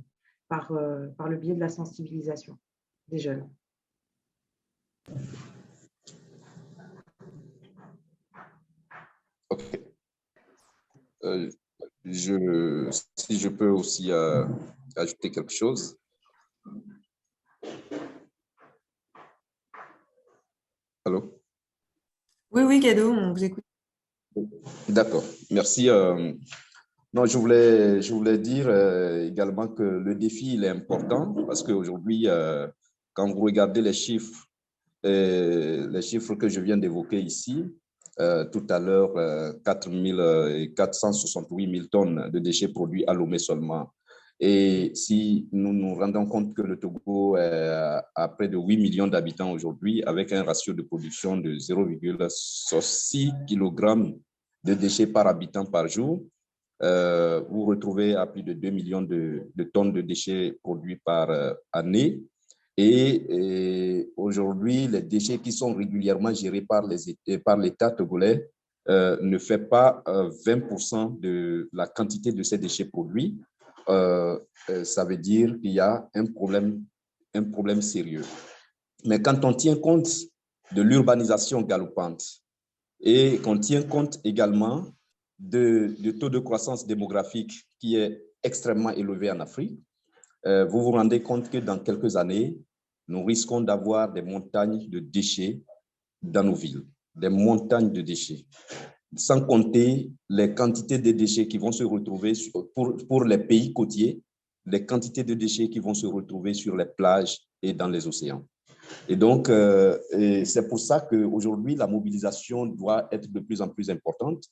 par le biais de la sensibilisation des jeunes. Ok. Si je peux aussi ajouter quelque chose. Allô? Oui, Gado, on vous écoute. D'accord, merci. Non, je voulais dire également que le défi, il est important parce qu'aujourd'hui, quand vous regardez les chiffres que je viens d'évoquer ici, tout à l'heure, 468 000 tonnes de déchets produits à Lomé seulement. Et si nous nous rendons compte que le Togo a près de 8 millions d'habitants aujourd'hui, avec un ratio de production de 0,6 kg de déchets par habitant par jour, vous retrouvez à plus de 2 millions de tonnes de déchets produits par année. Et aujourd'hui, les déchets qui sont régulièrement gérés par l'État togolais ne fait pas 20% de la quantité de ces déchets produits. ça veut dire qu'il y a un problème sérieux. Mais quand on tient compte de l'urbanisation galopante et qu'on tient compte également du taux de croissance démographique qui est extrêmement élevé en Afrique, vous vous rendez compte que dans quelques années, nous risquons d'avoir des montagnes de déchets dans nos villes, des montagnes de déchets, sans compter les quantités de déchets qui vont se retrouver pour les pays côtiers, les quantités de déchets qui vont se retrouver sur les plages et dans les océans. Et donc, c'est pour ça qu'aujourd'hui, la mobilisation doit être de plus en plus importante.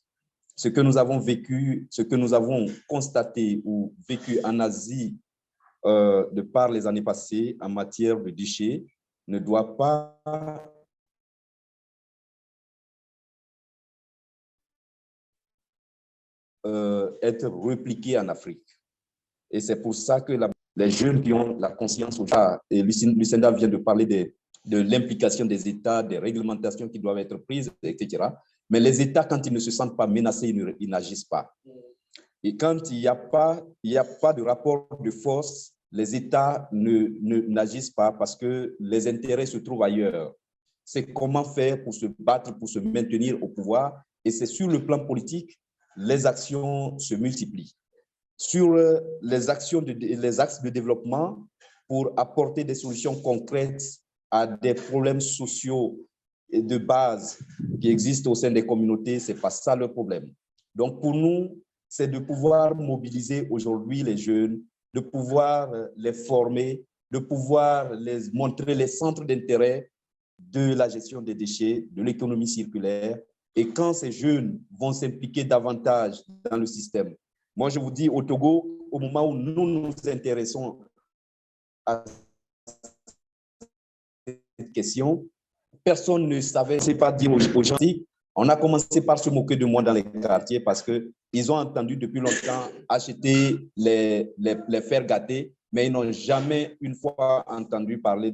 Ce que nous avons vécu, ce que nous avons constaté ou vécu en Asie de par les années passées en matière de déchets ne doit pas être repliqué en Afrique. Et c'est pour ça que les jeunes qui ont la conscience, et Lucinda vient de parler de l'implication des États, des réglementations qui doivent être prises, etc. Mais les États, quand ils ne se sentent pas menacés, ils n'agissent pas. Et quand il n'y a pas de rapport de force, les États n'agissent pas parce que les intérêts se trouvent ailleurs. C'est comment faire pour se battre, pour se maintenir au pouvoir. Et c'est sur le plan politique, les actions se multiplient. Sur les axes de développement pour apporter des solutions concrètes à des problèmes sociaux et de base qui existent au sein des communautés, ce n'est pas ça le problème. Donc, pour nous, c'est de pouvoir mobiliser aujourd'hui les jeunes, de pouvoir les former, de pouvoir les montrer les centres d'intérêt de la gestion des déchets, de l'économie circulaire. Et quand ces jeunes vont s'impliquer davantage dans le système, moi je vous dis, au Togo, au moment où nous nous intéressons à cette question, personne ne savait, c'est pas dire aux gens. On a commencé par se moquer de moi dans les quartiers parce qu'ils ont entendu depuis longtemps acheter les fers gâtés, mais ils n'ont jamais une fois entendu parler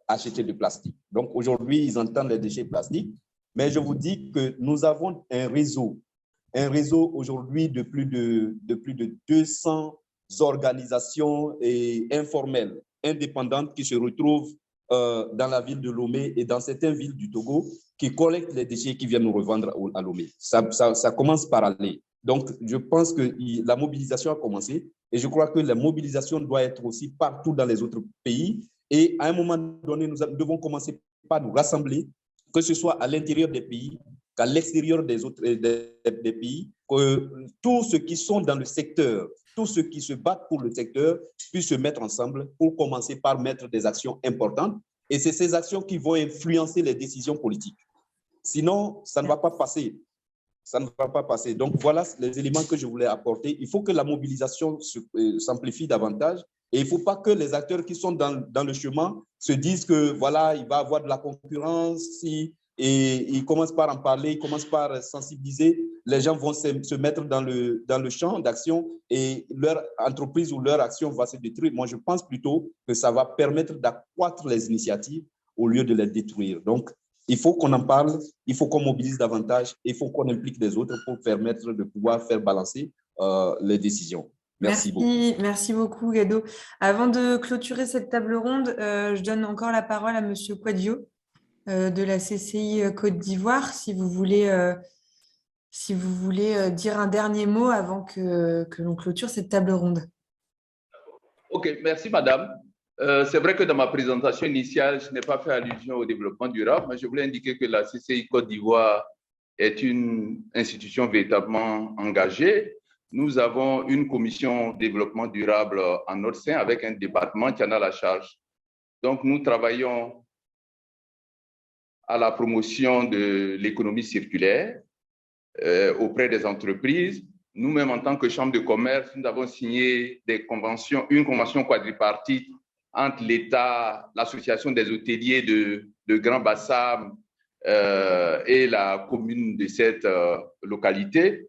d'acheter du plastique. Donc aujourd'hui, ils entendent les déchets plastiques, mais je vous dis que nous avons un réseau aujourd'hui de plus de 200 organisations informelles, indépendantes qui se retrouvent dans la ville de Lomé et dans certaines villes du Togo qui collectent les déchets qui viennent nous revendre à Lomé. Ça commence par aller. Donc, je pense que la mobilisation a commencé et je crois que la mobilisation doit être aussi partout dans les autres pays. Et à un moment donné, nous devons commencer par nous rassembler, que ce soit à l'intérieur des pays, qu'à l'extérieur des pays, que tous ceux qui sont dans le secteur, tous ceux qui se battent pour le secteur puissent se mettre ensemble pour commencer par mettre des actions importantes. Et c'est ces actions qui vont influencer les décisions politiques. Sinon, ça ne va pas passer. Ça ne va pas passer. Donc, voilà les éléments que je voulais apporter. Il faut que la mobilisation s'amplifie davantage. Et il ne faut pas que les acteurs qui sont dans le chemin se disent que, voilà, il va y avoir de la concurrence, et ils commencent par en parler, ils commencent par sensibiliser, les gens vont se mettre dans le champ d'action et leur entreprise ou leur action va se détruire. Moi, je pense plutôt que ça va permettre d'accroître les initiatives au lieu de les détruire. Donc, il faut qu'on en parle, il faut qu'on mobilise davantage, il faut qu'on implique les autres pour permettre de pouvoir faire balancer les décisions. Merci beaucoup. Merci beaucoup, Gado. Avant de clôturer cette table ronde, je donne encore la parole à Monsieur Quadio de la CCI Côte d'Ivoire, si vous voulez dire un dernier mot avant que l'on clôture cette table ronde. Ok, merci madame. C'est vrai que dans ma présentation initiale, je n'ai pas fait allusion au développement durable, mais je voulais indiquer que la CCI Côte d'Ivoire est une institution véritablement engagée. Nous avons une commission développement durable en notre sein avec un département qui en a la charge. Donc, nous travaillons à la promotion de l'économie circulaire auprès des entreprises. Nous-mêmes, en tant que Chambre de commerce, nous avons signé une convention quadripartite entre l'État, l'Association des hôteliers de Grand Bassam et la commune de cette localité.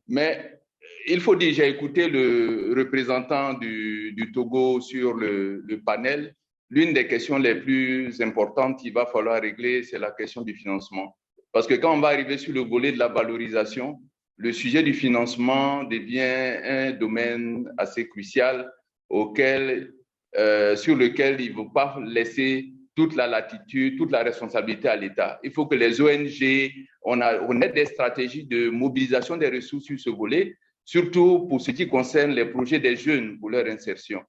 Mais il faut déjà écouter le représentant du Togo sur le panel. L'une des questions les plus importantes qu'il va falloir régler, c'est la question du financement. Parce que quand on va arriver sur le volet de la valorisation, le sujet du financement devient un domaine assez crucial sur lequel il ne faut pas laisser toute la latitude, toute la responsabilité à l'État. Il faut que les ONG, on ait des stratégies de mobilisation des ressources sur ce volet, surtout pour ce qui concerne les projets des jeunes pour leur insertion.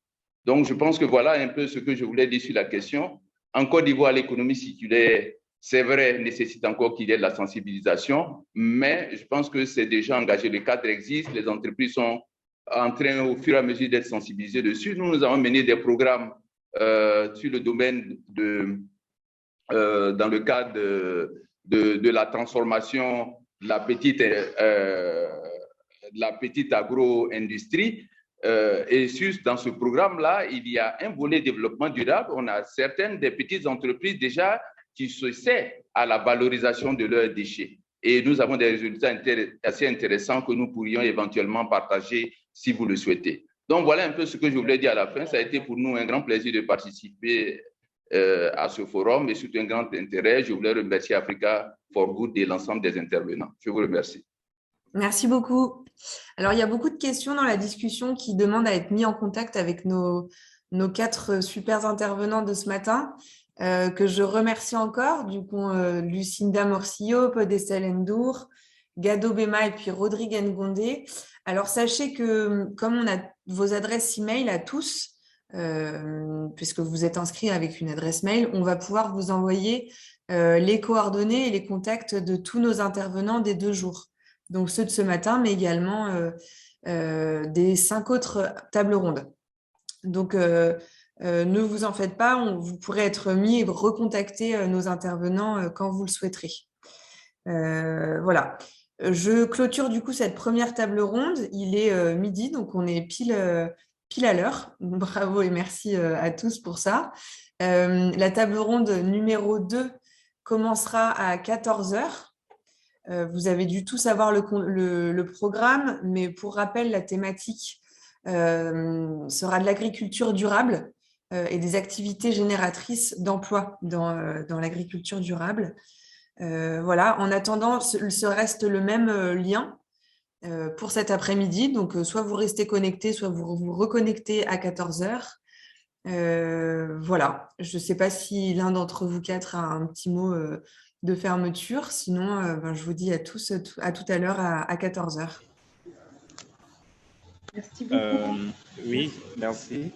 Donc, je pense que voilà un peu ce que je voulais dire sur la question. En Côte d'Ivoire, l'économie circulaire, c'est vrai, nécessite encore qu'il y ait de la sensibilisation, mais je pense que c'est déjà engagé. Le cadre existe, les entreprises sont en train, au fur et à mesure, d'être sensibilisées dessus. Nous avons mené des programmes sur le domaine dans le cadre de la transformation de la petite agro-industrie. Et dans ce programme-là, il y a un volet développement durable. On a certaines des petites entreprises déjà qui s'essaient à la valorisation de leurs déchets. Et nous avons des résultats assez intéressants que nous pourrions éventuellement partager si vous le souhaitez. Donc, voilà un peu ce que je voulais dire à la fin. Ça a été pour nous un grand plaisir de participer à ce forum et surtout un grand intérêt. Je voulais remercier Africa for Good et l'ensemble des intervenants. Je vous remercie. Merci beaucoup. Alors, il y a beaucoup de questions dans la discussion qui demandent à être mis en contact avec nos 4 super intervenants de ce matin, que je remercie encore. Du coup, Lucinda Morcillo, Podestel Ndour, Gado Bema et puis Rodrigue Ngondé. Alors, sachez que comme on a vos adresses email à tous, puisque vous êtes inscrits avec une adresse mail, on va pouvoir vous envoyer les coordonnées et les contacts de tous nos intervenants des 2 jours. Donc ceux de ce matin, mais également des 5 autres tables rondes. Donc, ne vous en faites pas, vous pourrez être mis et recontacter nos intervenants quand vous le souhaiterez. Voilà. Je clôture du coup cette première table ronde. Il est midi, donc on est pile à l'heure. Bravo et merci à tous pour ça. La table ronde numéro 2 commencera à 14h. Vous avez dû tous avoir le programme, mais pour rappel, la thématique sera de l'agriculture durable et des activités génératrices d'emplois dans l'agriculture durable. Voilà. En attendant, ce reste le même lien pour cet après-midi. Donc, soit vous restez connectés, soit vous vous reconnectez à 14h. Voilà. Je ne sais pas si l'un d'entre vous 4 a un petit mot de fermeture. Sinon, je vous dis à tous à tout à l'heure à 14h. Merci beaucoup. Oui, merci.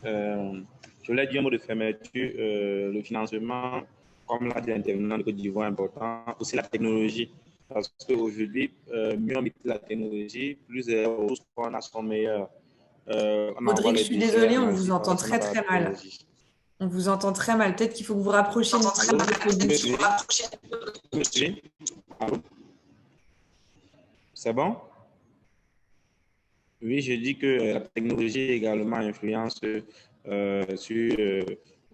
Je voulais dire un mot de fermeture. Le financement, comme l'a dit l'intervenant de Côte d'Ivoire, important. Aussi la technologie. Parce qu'aujourd'hui, mieux on met la technologie, plus les ressources qu'on a sont meilleures. Rodrigue, je suis désolée, on vous entend très très mal. On vous entend très mal. Peut-être qu'il faut que vous rapprochiez C'est bon? Oui, je dis que la technologie également influence sur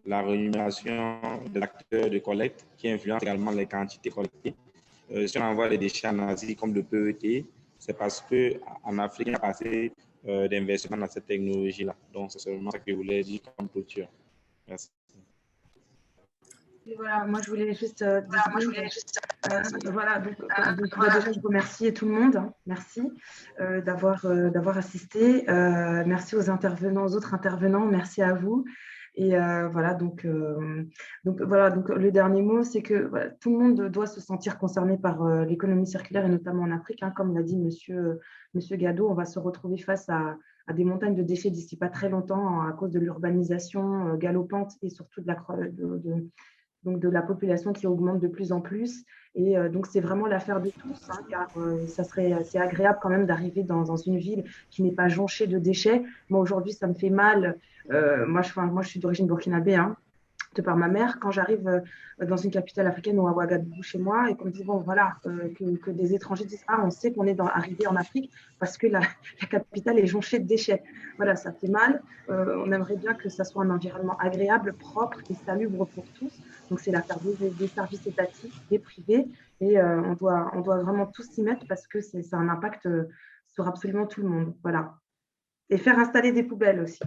la rémunération de l'acteur de collecte, qui influence également les quantités collectées. Si on envoie des déchets en Asie comme le PET, c'est parce qu'en Afrique, il y a passé d'investissement dans cette technologie-là. Donc, c'est seulement ça que je voulais dire comme clôture. Merci. Et voilà, moi je voulais juste voilà, donc déjà je remercie tout le monde, hein. Merci d'avoir assisté, merci aux autres intervenants, merci à vous. Et voilà, donc le dernier mot, c'est que voilà, tout le monde doit se sentir concerné par l'économie circulaire et notamment en Afrique, hein, comme l'a dit Monsieur Gado, on va se retrouver face à des montagnes de déchets d'ici pas très longtemps à cause de l'urbanisation galopante et surtout de la population qui augmente de plus en plus. Et donc, c'est vraiment l'affaire de tous, hein, car c'est agréable quand même d'arriver dans une ville qui n'est pas jonchée de déchets. Moi, aujourd'hui, ça me fait mal. Moi, je suis d'origine burkinabé, hein, de par ma mère. Quand j'arrive dans une capitale africaine ou à Ouagadougou chez moi et qu'on me dit, bon, voilà, que des étrangers disent, ah, on sait qu'on est arrivé en Afrique parce que la capitale est jonchée de déchets. Voilà, ça fait mal. On aimerait bien que ça soit un environnement agréable, propre et salubre pour tous. Donc, c'est l'affaire des services étatiques, des privés. Et on doit vraiment tous s'y mettre parce que c'est un impact sur absolument tout le monde. Voilà. Et faire installer des poubelles aussi.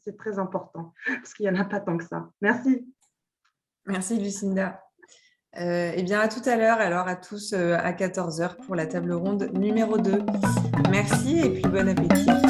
C'est très important parce qu'il n'y en a pas tant que ça. Merci. Merci, Lucinda. Eh bien, à tout à l'heure, alors à tous à 14h pour la table ronde numéro 2. Merci et puis bon appétit.